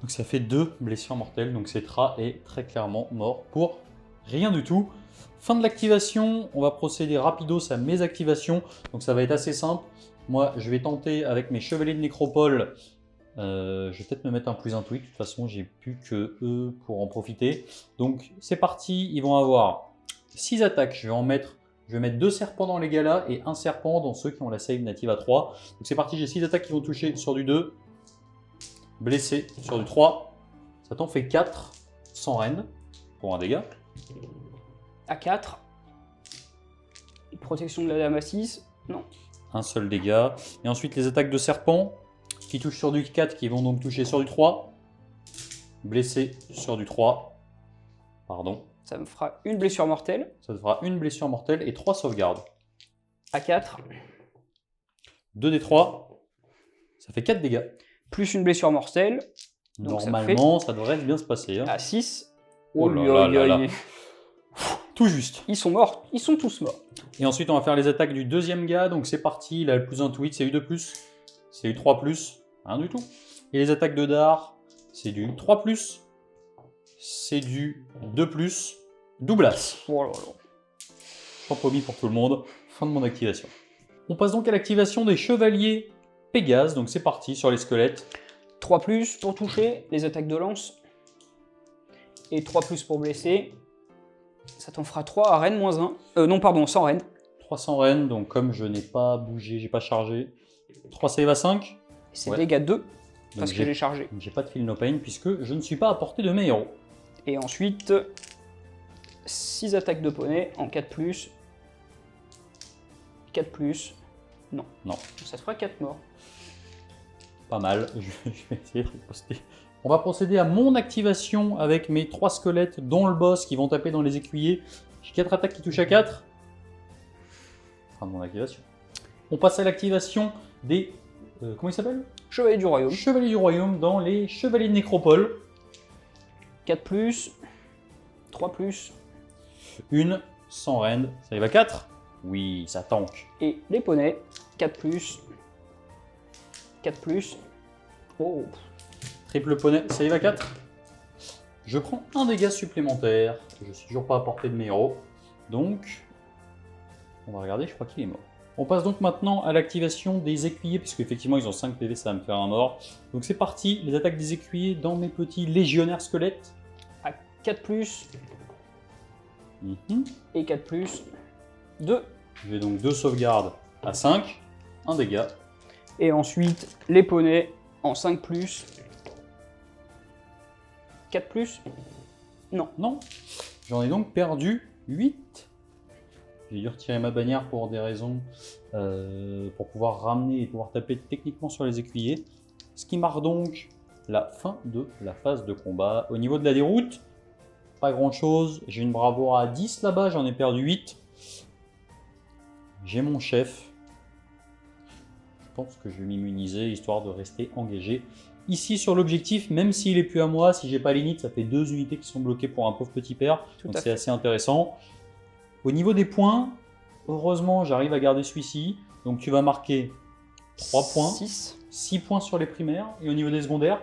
Donc ça fait 2 blessures mortelles. Donc Cetra est très clairement mort pour rien du tout. Fin de l'activation, on va procéder rapidos à mes activations. Donc ça va être assez simple. Moi, je vais tenter avec mes chevaliers de nécropole. Je vais peut-être me mettre un +1 tweak. De toute façon, j'ai plus que eux pour en profiter. Donc c'est parti. Ils vont avoir 6 attaques. Je vais mettre 2 serpents dans les galas et 1 serpent dans ceux qui ont la save native à 3. Donc c'est parti. J'ai 6 attaques qui vont toucher sur du 2. Blessé sur du 3. Ça t'en fait 4 sans reine pour un dégât. À 4. Protection de la dame à 6. Non. Un seul dégât. Et ensuite les attaques de serpent qui touchent sur du 4 qui vont donc toucher sur du 3. Blessé sur du 3. Pardon. Ça me fera une blessure mortelle. Ça te fera une blessure mortelle et 3 sauvegardes. À 4. 2 des 3. Ça fait 4 dégâts. Plus une blessure mortelle. Donc normalement, ça devrait bien se passer. Hein. À 6. Oh là là là. Tout juste. Ils sont morts. Ils sont tous morts. Et ensuite, on va faire les attaques du deuxième gars. Donc c'est parti. Il a le +1 tweak, c'est U2+. C'est U3+. Rien du tout. Et les attaques de Dar, c'est du 3+. C'est du 2+. Doublas. Oh là là. Compromis pour tout le monde. Fin de mon activation. On passe donc à l'activation des chevaliers Pégase. Donc c'est parti sur les squelettes. 3+ pour toucher, les attaques de lance. Et 3+ pour blesser. Ça t'en fera 3 à reine -1. Non, pardon, sans reine. 300 reine, donc comme je n'ai pas bougé, j'ai pas chargé. 3 save à 5. C'est Ouais. dégâts 2, parce Donc que j'ai chargé. J'ai pas de Philnopane puisque je ne suis pas à portée de mes héros. Et ensuite, 6 attaques de poney en 4+. 4+. Non. Non. Ça te fera 4 morts. Pas mal, je vais essayer de riposter. On va procéder à mon activation avec mes 3 squelettes, dont le boss, qui vont taper dans les écuyers. J'ai 4 attaques qui touchent à 4. Fin de mon activation. On passe à l'activation des... comment ils s'appellent? Chevalier du royaume. Chevaliers du royaume dans les chevaliers de nécropole. 4+, 3+, Une, sans reine, ça y va 4. Oui, ça tank. et les poneys, 4+, 4+. Oh, Triple poney, ça y va 4. Je prends un dégât supplémentaire. Je suis toujours pas à portée de mes héros. Donc, on va regarder, je crois qu'il est mort. On passe donc maintenant à l'activation des écuyers, puisque effectivement ils ont 5 PV, ça va me faire un mort. Donc c'est parti, les attaques des écuyers dans mes petits légionnaires squelettes. à 4+, Mhm. et 4+, 2. Je vais donc 2 sauvegardes à 5, un dégât. Et ensuite, les poneys en 5+, 4+. Non. Non, j'en ai donc perdu 8. J'ai dû retirer ma bannière pour des raisons, pour pouvoir ramener et pouvoir taper techniquement sur les écuyers. Ce qui marque donc la fin de la phase de combat. Au niveau de la déroute, pas grand chose. J'ai une bravoure à 10 là-bas, j'en ai perdu 8. J'ai mon chef. Je pense que je vais m'immuniser histoire de rester engagé ici sur l'objectif, même s'il est plus à moi. Si j'ai pas l'init, ça fait 2 unités qui sont bloquées pour un pauvre petit père. Tout Donc à c'est fait. assez intéressant. Au niveau des points, heureusement j'arrive à garder celui-ci. Donc tu vas marquer 3 points, 6. 6 points sur les primaires. Et au niveau des secondaires,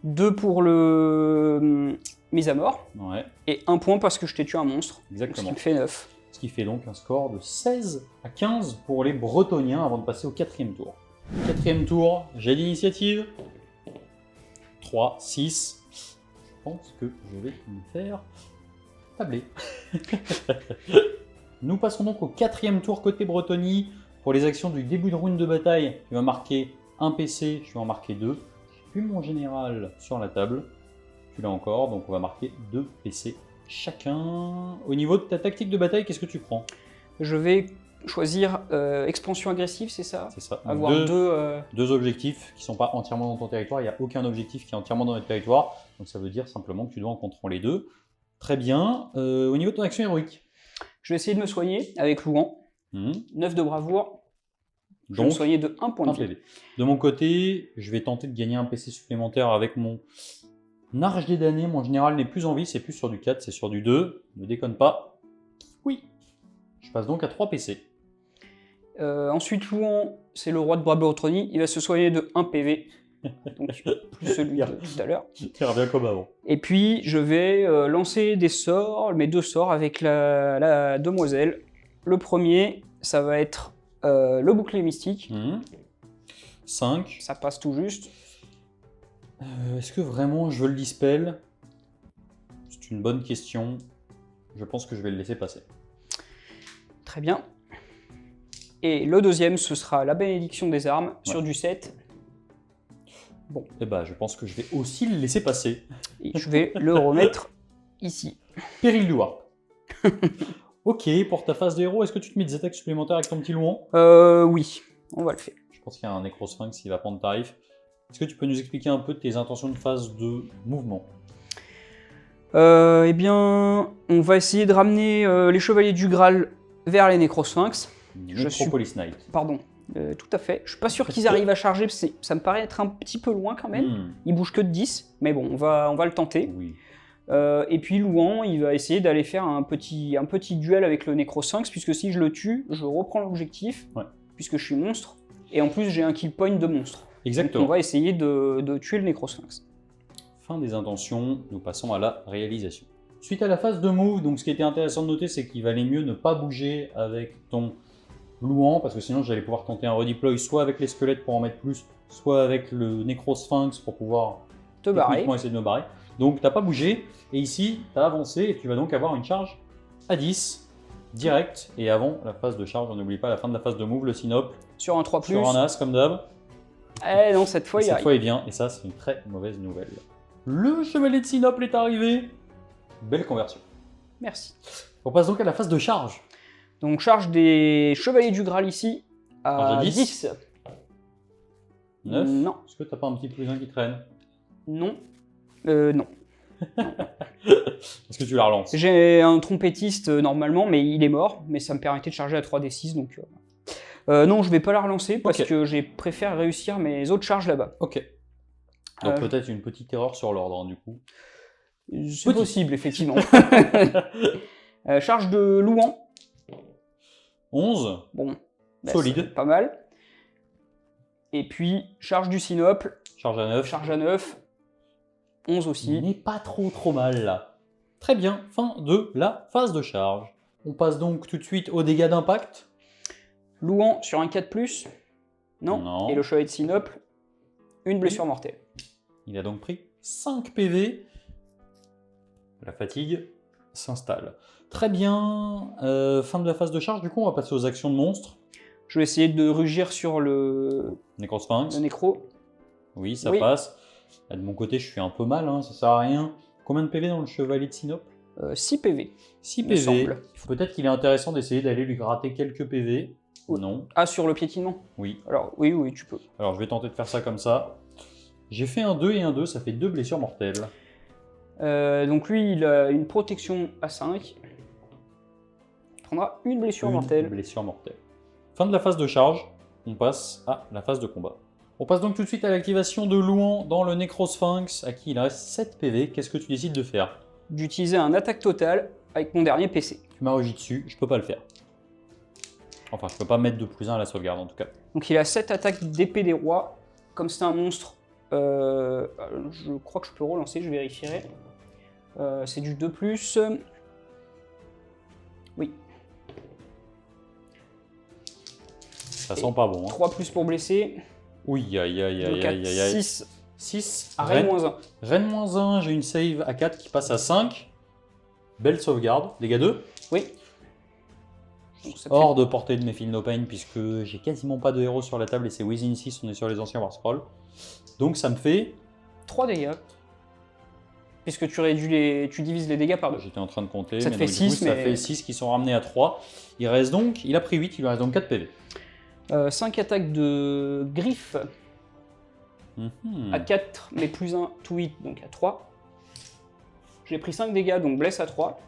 2 pour le mise à mort. ouais, Et 1 point parce que je t'ai tué un monstre. Donc, ce exactement. qui me fait 9. Ce qui fait donc un score de 16 à 15 pour les Bretoniens avant de passer au 4e tour. 4e tour, j'ai l'initiative. 3, 6. Je pense que je vais me faire tabler. Nous passons donc au 4e tour côté Bretonie. Pour les actions du début de round de bataille, tu vas marquer un PC, je vais en marquer 2. puis mon général sur la table. Tu l'as encore, donc on va marquer 2 PC chacun. Au niveau de ta tactique de bataille, qu'est-ce que tu prends? Je vais choisir expansion agressive, c'est ça? C'est ça. Donc, Avoir deux objectifs qui ne sont pas entièrement dans ton territoire. Il n'y a aucun objectif qui est entièrement dans notre territoire. Donc ça veut dire simplement que tu dois en contrôler 2. Très bien. Au niveau de ton action héroïque, Je vais essayer de me soigner avec Louan. 9 de bravoure. Je vais me donc soigner de 1 point un de vie. PV. De mon côté, je vais tenter de gagner un PC supplémentaire avec mon Arche des damnés. Mon général n'est plus en vie, c'est plus sur du 4, c'est sur du 2. Ne déconne pas. Oui. Je passe donc à 3 PC. Ensuite, Louan, c'est le roi de Brabantoni. Il va se soigner de 1 PV. Donc, plus celui de tout à l'heure. Il revient comme avant. Et puis, je vais lancer des sorts, mes 2 sorts avec la demoiselle. Le premier, ça va être le bouclier mystique. 5. Ça passe tout juste. Est-ce que vraiment je veux le dispel? C'est une bonne question. Je pense que je vais le laisser passer. Très bien. Et le deuxième, ce sera la bénédiction des armes sur du 7. Eh ben, je pense que je vais aussi le laisser passer. Et je vais le remettre ici. Péril du Warp. Ok, pour ta phase de héros, est-ce que tu te mets des attaques supplémentaires avec ton petit Louan? Oui, on va le faire. Je pense qu'il y a un Necrosphinx qui va prendre tarif. Est-ce que tu peux nous expliquer un peu tes intentions de phase de mouvement? Eh bien, on va essayer de ramener les chevaliers du Graal vers les Necrosphinx. Necropolis Knight. Pardon, tout à fait. Je suis pas sûr qu'ils arrivent à charger, parce que ça me paraît être un petit peu loin quand même. Ils bougent que de 10, mais bon, on va le tenter. Oui. Et puis Louan, il va essayer d'aller faire un petit duel avec le Necrosphinx, puisque si je le tue, je reprends l'objectif, puisque je suis monstre, et en plus j'ai un kill point de monstre. Exactement. Donc on va essayer de tuer le Necrosphinx. Fin des intentions, nous passons à la réalisation. Suite à la phase de move, donc ce qui était intéressant de noter, c'est qu'il valait mieux ne pas bouger avec ton Louan, parce que sinon j'allais pouvoir tenter un redeploy soit avec les squelettes pour en mettre plus, soit avec le Necrosphinx pour pouvoir Te barrer. techniquement essayer de me barrer. Donc t'as pas bougé, et ici t'as avancé, et tu vas donc avoir une charge à 10, direct, et avant la phase de charge, on n'oublie pas la fin de la phase de move, le Sinople, Sur un 3+. sur un As comme d'hab. Eh non, cette fois il Cette arrive. fois il vient, et ça c'est une très mauvaise nouvelle. Le chevalier de Sinople est arrivé. Belle conversion. Merci. On passe donc à la phase de charge. Donc charge des chevaliers du Graal ici à Charge à 10. 9. Non. Est-ce que t'as pas un petit +1 qui traîne? Non. Non. Est-ce que tu la relances? J'ai un trompettiste normalement, mais il est mort. Mais ça me permettait de charger à 3d6, donc... non, je vais pas la relancer parce que j'ai préféré réussir mes autres charges là-bas. Ok. Donc peut-être une petite erreur sur l'ordre, hein, du coup. C'est possible, effectivement. Charge de Louan. 11. Bon. Solide. C'est pas mal. Et puis, charge du Sinople. Charge à 9. Charge à 9. 11 aussi. Il n'est pas trop mal là. Très bien, fin de la phase de charge. On passe donc tout de suite aux dégâts d'impact. Louan sur un 4+. Non. Non. Et le chevalier de Sinople. Une blessure mortelle. Il a donc pris 5 PV. La fatigue s'installe. Très bien. Fin de la phase de charge, du coup on va passer aux actions de monstres. Je vais essayer de rugir sur le Necrosphinx. nécro. Oui, ça passe. Là, de mon côté, je suis un peu mal, hein, ça sert à rien. Combien de PV dans le chevalier de Sinople? 6 PV. 6 me PV. semble. Peut-être qu'il est intéressant d'essayer d'aller lui gratter quelques PV. Oui. Non. Ah, sur le piétinement? Oui. Alors, oui, tu peux. Alors, je vais tenter de faire ça comme ça. J'ai fait un 2 et un 2, ça fait 2 blessures mortelles. Donc lui, il a une protection à 5. Il prendra une blessure mortelle. Blessure mortelle. Fin de la phase de charge, on passe à la phase de combat. On passe donc tout de suite à l'activation de Louan dans le Necrosphinx, à qui il reste 7 PV. Qu'est-ce que tu décides de faire? D'utiliser un attaque totale avec mon dernier PC. Tu m'as rugi dessus, je peux pas le faire. Enfin, je peux pas mettre de +1 à la sauvegarde en tout cas. Donc il a 7 attaques d'épée des rois. Comme c'est un monstre, je crois que je peux relancer, je vérifierai. C'est du 2+. Oui. Ça sent pas bon. Hein. 3+ pour blesser. Oui, aïe. 6. 6. À Rennes-1. Rennes-1, j'ai une save à 4 qui passe à 5. Belle sauvegarde. Dégâts 2. Oui. Donc, ça Hors de portée de mes Feel No Pain, puisque j'ai quasiment pas de héros sur la table et c'est Within 6, on est sur les anciens War Scroll. Donc ça me fait 3 dégâts. Puisque tu divises les dégâts par 2. J'étais en train de compter, Ça te fait donc, 6, ça fait 6 qui sont ramenés à 3. Il a pris 8, il lui reste donc 4 PV. 5 attaques de griffes à 4, mais plus 1, tout 8, donc à 3. J'ai pris 5 dégâts, donc blesse à 3.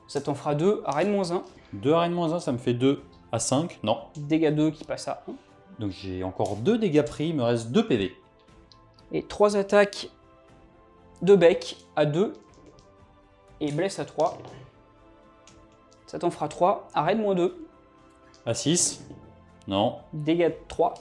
Ça t'en fera 2, arène moins 1. 2 arène moins 1, ça me fait 2 à 5, non. Dégâts 2 qui passe à 1. Donc j'ai encore 2 dégâts pris, il me reste 2 PV. Et 3 attaques de bec à 2. Et blesse à 3. Ça t'en fera 3, arène moins 2. À 6, non. Dégâts de 3.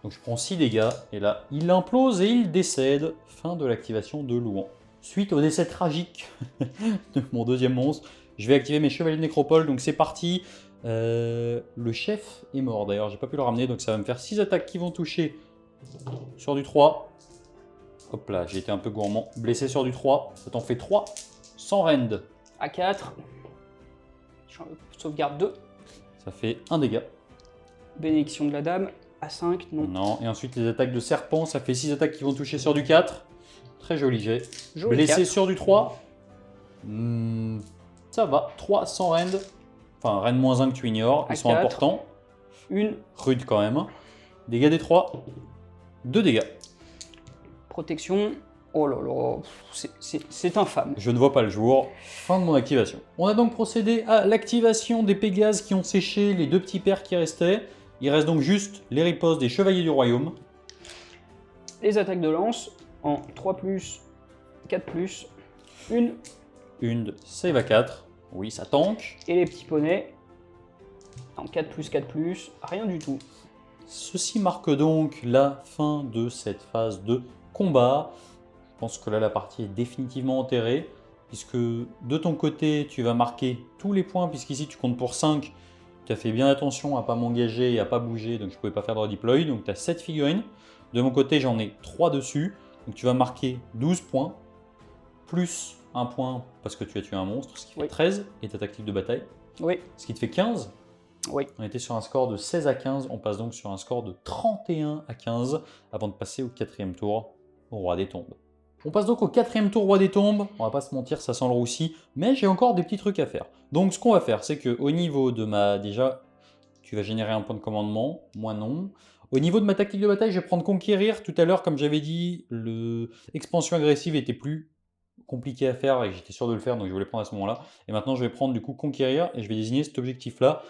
Donc je prends 6 dégâts, et là, il implose et il décède. Fin de l'activation de Louan. Suite au décès tragique de mon deuxième monstre, je vais activer mes chevaliers de nécropole, donc c'est parti. Le chef est mort, d'ailleurs, j'ai pas pu le ramener, donc ça va me faire 6 attaques qui vont toucher sur du 3. Hop là, j'ai été un peu gourmand. Blessé sur du 3, ça t'en fait 3, sans rend. À 4. Sauvegarde 2. Ça fait 1 dégât. Bénédiction de la dame. À 5, non. Non, et ensuite les attaques de serpent, ça fait 6 attaques qui vont toucher sur du 4. Très joli jet. Joli Blessé 4. sur du 3. Ça va, 3 sans rend. Enfin, rend moins 1 que tu ignores, À ils sont 4. importants. Une Rude quand même. Dégâts des 3. 2 dégâts. protection. Oh là là, c'est infâme. Je ne vois pas le jour. Fin de mon activation. On a donc procédé à l'activation des Pégases qui ont séché les 2 petits pères qui restaient. Il reste donc juste les ripostes des Chevaliers du Royaume. Les attaques de lance en 3+, 4+, une. Une save à 4. Oui, ça tank. Et les petits poneys en 4+, 4+, rien du tout. Ceci marque donc la fin de cette phase de combat. Je pense que là, la partie est définitivement enterrée, puisque de ton côté, tu vas marquer tous les points, puisqu'ici, tu comptes pour 5. Tu as fait bien attention à ne pas m'engager et à ne pas bouger, donc je ne pouvais pas faire de redeploy. Donc tu as 7 figurines. De mon côté, j'en ai 3 dessus. Donc tu vas marquer 12 points, plus 1 point parce que tu as tué un monstre, ce qui fait 13, et ta tactique de bataille. Oui. Ce qui te fait 15. Oui. On était sur un score de 16 à 15, on passe donc sur un score de 31 à 15 avant de passer au 4e tour, au Roi des Tombes. On passe donc au 4e tour Roi des Tombes, on va pas se mentir, ça sent le roussi, mais j'ai encore des petits trucs à faire. Donc ce qu'on va faire, c'est qu'au niveau de ma... Déjà, tu vas générer un point de commandement, moi non. Au niveau de ma tactique de bataille, je vais prendre Conquérir. Tout à l'heure, comme j'avais dit, l'expansion agressive était plus compliqué à faire et j'étais sûr de le faire, donc je voulais prendre à ce moment-là. Et maintenant, je vais prendre du coup Conquérir et je vais désigner cet objectif-là.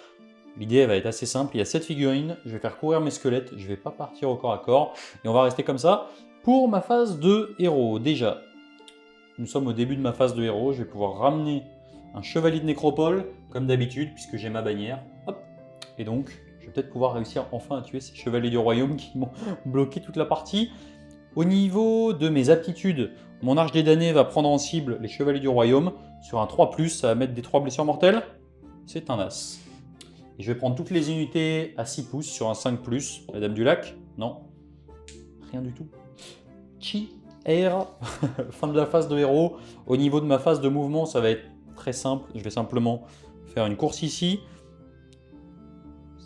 L'idée elle va être assez simple, il y a 7 figurines, je vais faire courir mes squelettes, je vais pas partir au corps à corps, et on va rester comme ça. Pour ma phase de héros, déjà, nous sommes au début de ma phase de héros, je vais pouvoir ramener un chevalier de nécropole, comme d'habitude, puisque j'ai ma bannière. Hop. Et donc, je vais peut-être pouvoir réussir enfin à tuer ces chevaliers du royaume qui m'ont bloqué toute la partie. Au niveau de mes aptitudes, mon arche des damnés va prendre en cible les chevaliers du royaume. Sur un 3+, ça va mettre des 3 blessures mortelles. C'est un as. Et je vais prendre toutes les unités à 6 pouces sur un 5+. La Dame du Lac, non. Rien du tout. Chi, R, fin de la phase de héros. Au niveau de ma phase de mouvement, ça va être très simple. Je vais simplement faire une course ici.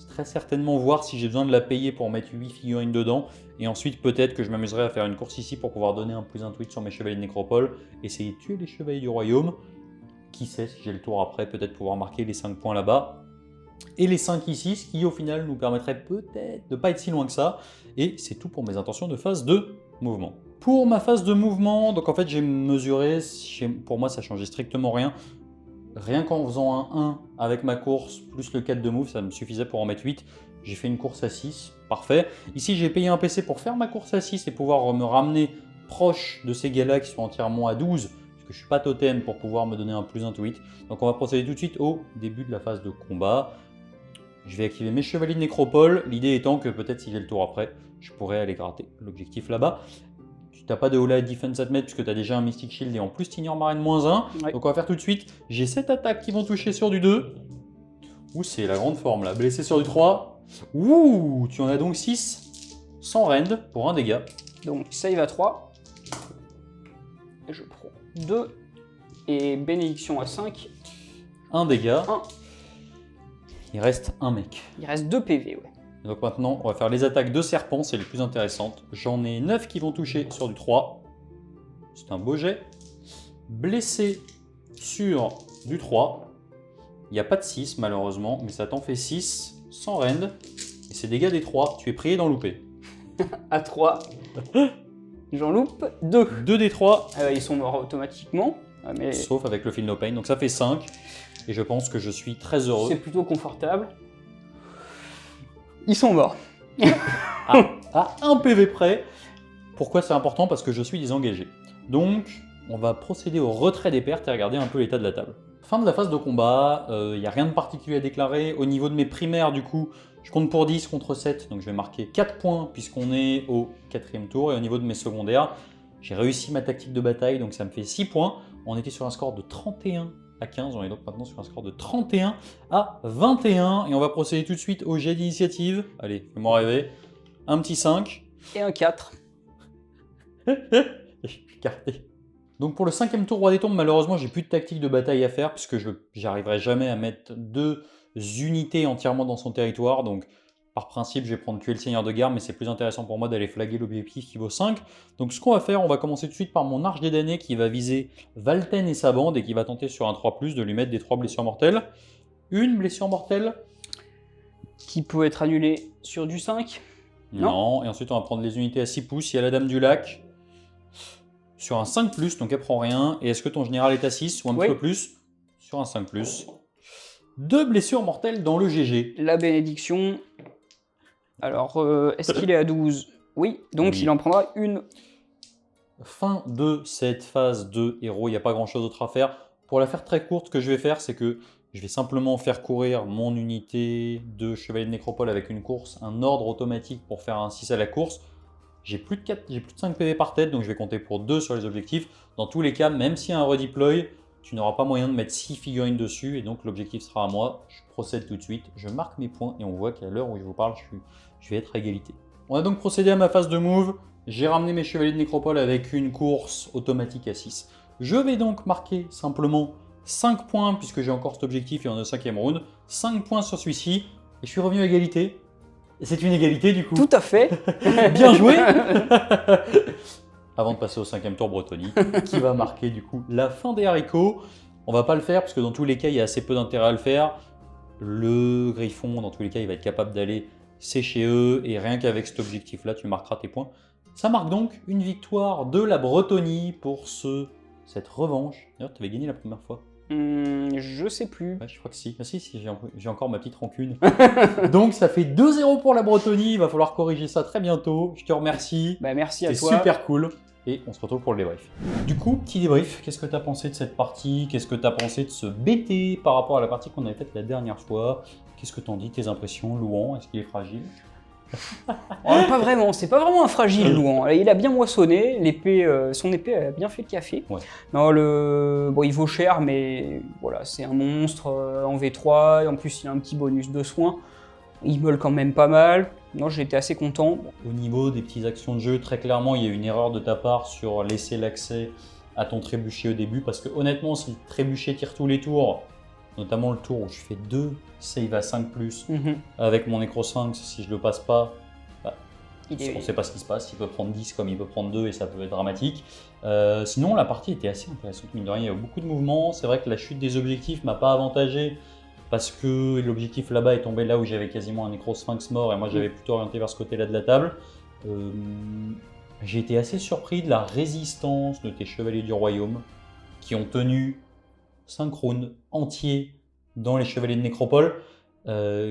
Très certainement voir si j'ai besoin de la payer pour mettre 8 figurines dedans. Et ensuite, peut-être que je m'amuserai à faire une course ici pour pouvoir donner un plus un tweet sur mes chevaliers de nécropole. Essayer de tuer les chevaliers du royaume. Qui sait, si j'ai le tour après, peut-être pouvoir marquer les 5 points là-bas. Et les 5 ici, ce qui au final nous permettrait peut-être de ne pas être si loin que ça. Et c'est tout pour mes intentions de phase de mouvement. Pour ma phase de mouvement, donc en fait j'ai mesuré, pour moi ça changeait strictement rien. Rien qu'en faisant un 1 avec ma course, plus le 4 de move, ça me suffisait pour en mettre 8. J'ai fait une course à 6, parfait. Ici j'ai payé un PC pour faire ma course à 6 et pouvoir me ramener proche de ces gars-là qui sont entièrement à 12. Que je ne suis pas totem pour pouvoir me donner un plus un tweet. Donc on va procéder tout de suite au début de la phase de combat. Je vais activer mes chevaliers de nécropole, l'idée étant que peut-être si j'ai le tour après, je pourrais aller gratter l'objectif là-bas. Tu n'as pas de Hola Defense à te mettre puisque tu as déjà un Mystic Shield et en plus tu ignores Marine -1. Ouais. Donc on va faire tout de suite. J'ai 7 attaques qui vont toucher sur du 2. Ouh, c'est la grande forme là. Blessé sur du 3. Ouh, tu en as donc 6 sans rend pour un dégât. Donc save à 3. Et je prends 2. Et bénédiction à 5. Un dégât. 1. Il reste un mec. Il reste 2 PV, ouais. Donc maintenant, on va faire les attaques de serpent, c'est les plus intéressantes. J'en ai 9 qui vont toucher sur du 3. C'est un beau jet. Blessé sur du 3. Il n'y a pas de 6 malheureusement, mais ça t'en fait 6 sans rend. Et c'est dégâts des 3, tu es prié d'en louper. À 3. J'en loupe 2. 2 des 3, Ils sont morts automatiquement. Mais sauf avec le Feel No Pain, donc ça fait 5. Et je pense que je suis très heureux. c'est plutôt confortable. Ils sont morts. À 1 PV près. Pourquoi c'est important? Parce que je suis désengagé. Donc, on va procéder au retrait des pertes et regarder un peu l'état de la table. Fin de la phase de combat, il n'y a rien de particulier à déclarer. Au niveau de mes primaires, du coup, je compte pour 10 contre 7, donc je vais marquer 4 points puisqu'on est au 4e tour. Et au niveau de mes secondaires, j'ai réussi ma tactique de bataille, donc ça me fait 6 points. On était sur un score de 31 à 15, on est donc maintenant sur un score de 31 à 21. Et on va procéder tout de suite au jet d'initiative. Allez, fais-moi rêver. Un petit 5. Et un 4. Je suis écarté. Donc pour le 5e tour Roi des Tombes, malheureusement, j'ai plus de tactique de bataille à faire puisque j'arriverai jamais à mettre 2 unités entièrement dans son territoire. Donc par principe, je vais prendre tuer le Seigneur de Guerre, mais c'est plus intéressant pour moi d'aller flaguer l'objectif qui vaut 5. Donc ce qu'on va faire, on va commencer tout de suite par mon Arche des damnés qui va viser Valten et sa bande et qui va tenter sur un 3+, de lui mettre des 3 blessures mortelles. Une blessure mortelle. Qui peut être annulée sur du 5. Non. Et ensuite, on va prendre les unités à 6 pouces. Il y a la Dame du Lac. Sur un 5+, donc elle prend rien. Et est-ce que ton général est à 6 ou un petit peu plus? Sur un 5+. 2 blessures mortelles dans le GG. La bénédiction. Alors, est-ce qu'il est à 12? Oui, donc Oui. il en prendra une. Fin de cette phase de héros, il n'y a pas grand chose d'autre à faire. Pour la faire très courte, ce que je vais faire, c'est que je vais simplement faire courir mon unité de Chevalier de Nécropole avec une course, un ordre automatique pour faire un 6 à la course. J'ai plus de 5 PV par tête, donc je vais compter pour 2 sur les objectifs. Dans tous les cas, même s'il y a un redeploy, tu n'auras pas moyen de mettre 6 figurines dessus, et donc l'objectif sera à moi. Je procède tout de suite, je marque mes points, et on voit qu'à l'heure où je vous parle, je vais être à égalité. On a donc procédé à ma phase de move. J'ai ramené mes Chevaliers de Nécropole avec une course automatique à 6. Je vais donc marquer simplement 5 points, puisque j'ai encore cet objectif et on est au 5e round. 5 points sur celui-ci, et je suis revenu à égalité. Et c'est une égalité du coup. Tout à fait. Bien joué. Avant de passer au 5e tour Bretonnie, qui va marquer du coup la fin des haricots. On va pas le faire, parce que dans tous les cas, il y a assez peu d'intérêt à le faire. Le Griffon, dans tous les cas, il va être capable d'aller sécher eux, et rien qu'avec cet objectif-là, tu marqueras tes points. Ça marque donc une victoire de la Bretonnie pour cette revanche. D'ailleurs, tu avais gagné la première fois. Je sais plus. Ouais, je crois que si. Ah, si, j'ai encore ma petite rancune. Donc ça fait 2-0 pour la Bretonnie. Il va falloir corriger ça très bientôt. Je te remercie. Bah, merci à C'est toi. super cool. Et on se retrouve pour le débrief. Du coup, petit débrief. Qu'est-ce que tu as pensé de cette partie? Qu'est-ce que tu as pensé de ce BT par rapport à la partie qu'on avait faite la dernière fois? Qu'est-ce que t'en dis, tes impressions? Louan, est-ce qu'il est fragile? Oh, pas vraiment, c'est pas vraiment un fragile Louan. Il a bien moissonné, son épée a bien fait le café. Ouais. Non, bon, il vaut cher, mais voilà, c'est un monstre en V3, et en plus il a un petit bonus de soins. Il meule quand même pas mal. Non, j'ai été assez content. Au niveau des petites actions de jeu, très clairement, il y a eu une erreur de ta part sur laisser l'accès à ton trébuchet au début, parce que honnêtement, si le trébuchet tire tous les tours, notamment le tour où je fais 2 save à 5+, avec mon Necrosphinx, si je le passe pas, on ne sait pas ce qui se passe, il peut prendre 10 comme il peut prendre 2 et ça peut être dramatique. Sinon, la partie était assez intéressante, mine de rien, il y a eu beaucoup de mouvements. C'est vrai que la chute des objectifs m'a pas avantagé parce que l'objectif là-bas est tombé là où j'avais quasiment un Necrosphinx mort et moi j'avais plutôt orienté vers ce côté-là de la table. J'ai été assez surpris de la résistance de tes Chevaliers du Royaume qui ont tenu 5 rounds entiers dans les Chevaliers de Nécropole,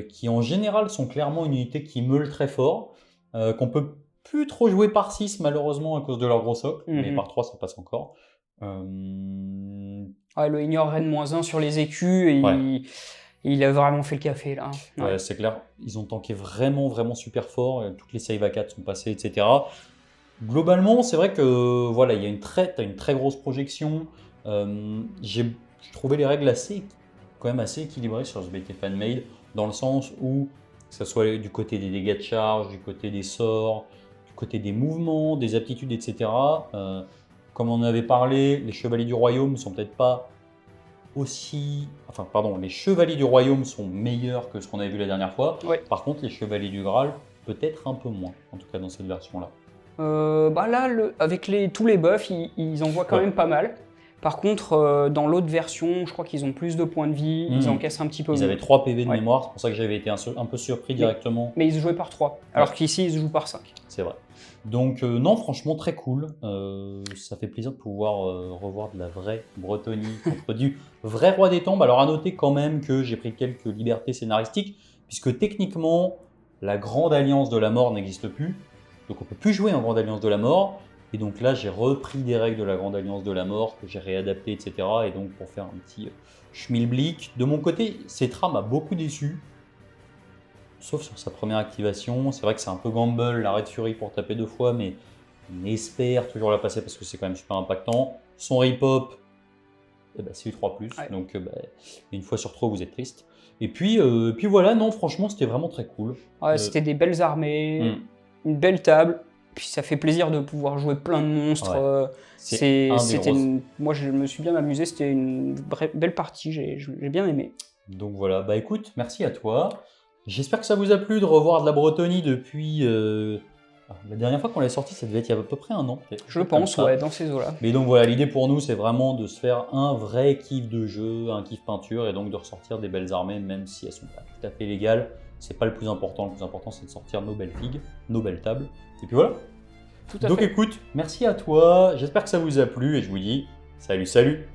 qui en général sont clairement une unité qui meule très fort, qu'on peut plus trop jouer par 6 malheureusement à cause de leur gros socle, mais par 3 ça passe encore. Le Ignore Rennes -1 sur les écus, et Ouais. il a vraiment fait le café là. Ouais, c'est clair, ils ont tanké vraiment super fort, toutes les save à 4 sont passées, etc. Globalement, c'est vrai que voilà, il y a t'as une très grosse projection. J'ai trouvé les règles quand même assez équilibrées sur ce BT Fanmade, dans le sens où, que ce soit du côté des dégâts de charge, du côté des sorts, du côté des mouvements, des aptitudes, etc. Comme on en avait parlé, les Chevaliers du Royaume ne sont peut-être pas aussi... Enfin, pardon, les Chevaliers du Royaume sont meilleurs que ce qu'on avait vu la dernière fois. Ouais. Par contre, les Chevaliers du Graal, peut-être un peu moins, en tout cas dans cette version-là. Bah là, avec tous les buffs, ils en voient quand Ouais. même pas mal. Par contre, dans l'autre version, je crois qu'ils ont plus de points de vie, ils encaissent un petit peu Ils mieux. avaient 3 PV de Ouais. mémoire, c'est pour ça que j'avais été un peu surpris directement. Mais ils se jouaient par 3, alors qu'ici, ils se jouent par 5. C'est vrai. Donc non, franchement, très cool. Ça fait plaisir de pouvoir revoir de la vraie Bretonnie contre du vrai Roi des Tombes. Alors à noter quand même que j'ai pris quelques libertés scénaristiques, puisque techniquement, la Grande Alliance de la Mort n'existe plus. Donc on ne peut plus jouer en Grande Alliance de la Mort. Et donc là, j'ai repris des règles de la Grande Alliance de la Mort, que j'ai réadaptées, etc. Et donc pour faire un petit schmilblick. De mon côté, Cetra m'a beaucoup déçu. Sauf sur sa première activation. C'est vrai que c'est un peu gamble, la Red Fury pour taper 2 fois, mais on espère toujours la passer parce que c'est quand même super impactant. Son rip-hop, eh ben, c'est U3+, Ouais. donc une fois sur 3, vous êtes triste. Et puis voilà, non, franchement, c'était vraiment très cool. Ouais, c'était des belles armées, Hmm. une belle table, puis ça fait plaisir de pouvoir jouer plein de monstres. Ouais. C'est un des C'était gros- Moi, je me suis bien amusé, c'était une belle partie, j'ai bien aimé. Donc voilà, bah écoute, merci à toi. J'espère que ça vous a plu de revoir de la Bretonnie depuis... la dernière fois qu'on l'a sorti, ça devait être il y a à peu près un an. peut-être, Je comme pense, ça. ouais, dans ces eaux-là. Mais donc voilà, l'idée pour nous, c'est vraiment de se faire un vrai kiff de jeu, un kiff peinture, et donc de ressortir des belles armées, même si elles sont pas tout à fait légales. C'est pas le plus important. Le plus important, c'est de sortir nos belles figues, nos belles tables. Et puis voilà. Tout à Donc fait. écoute, merci à toi. J'espère que ça vous a plu, et je vous dis salut, salut.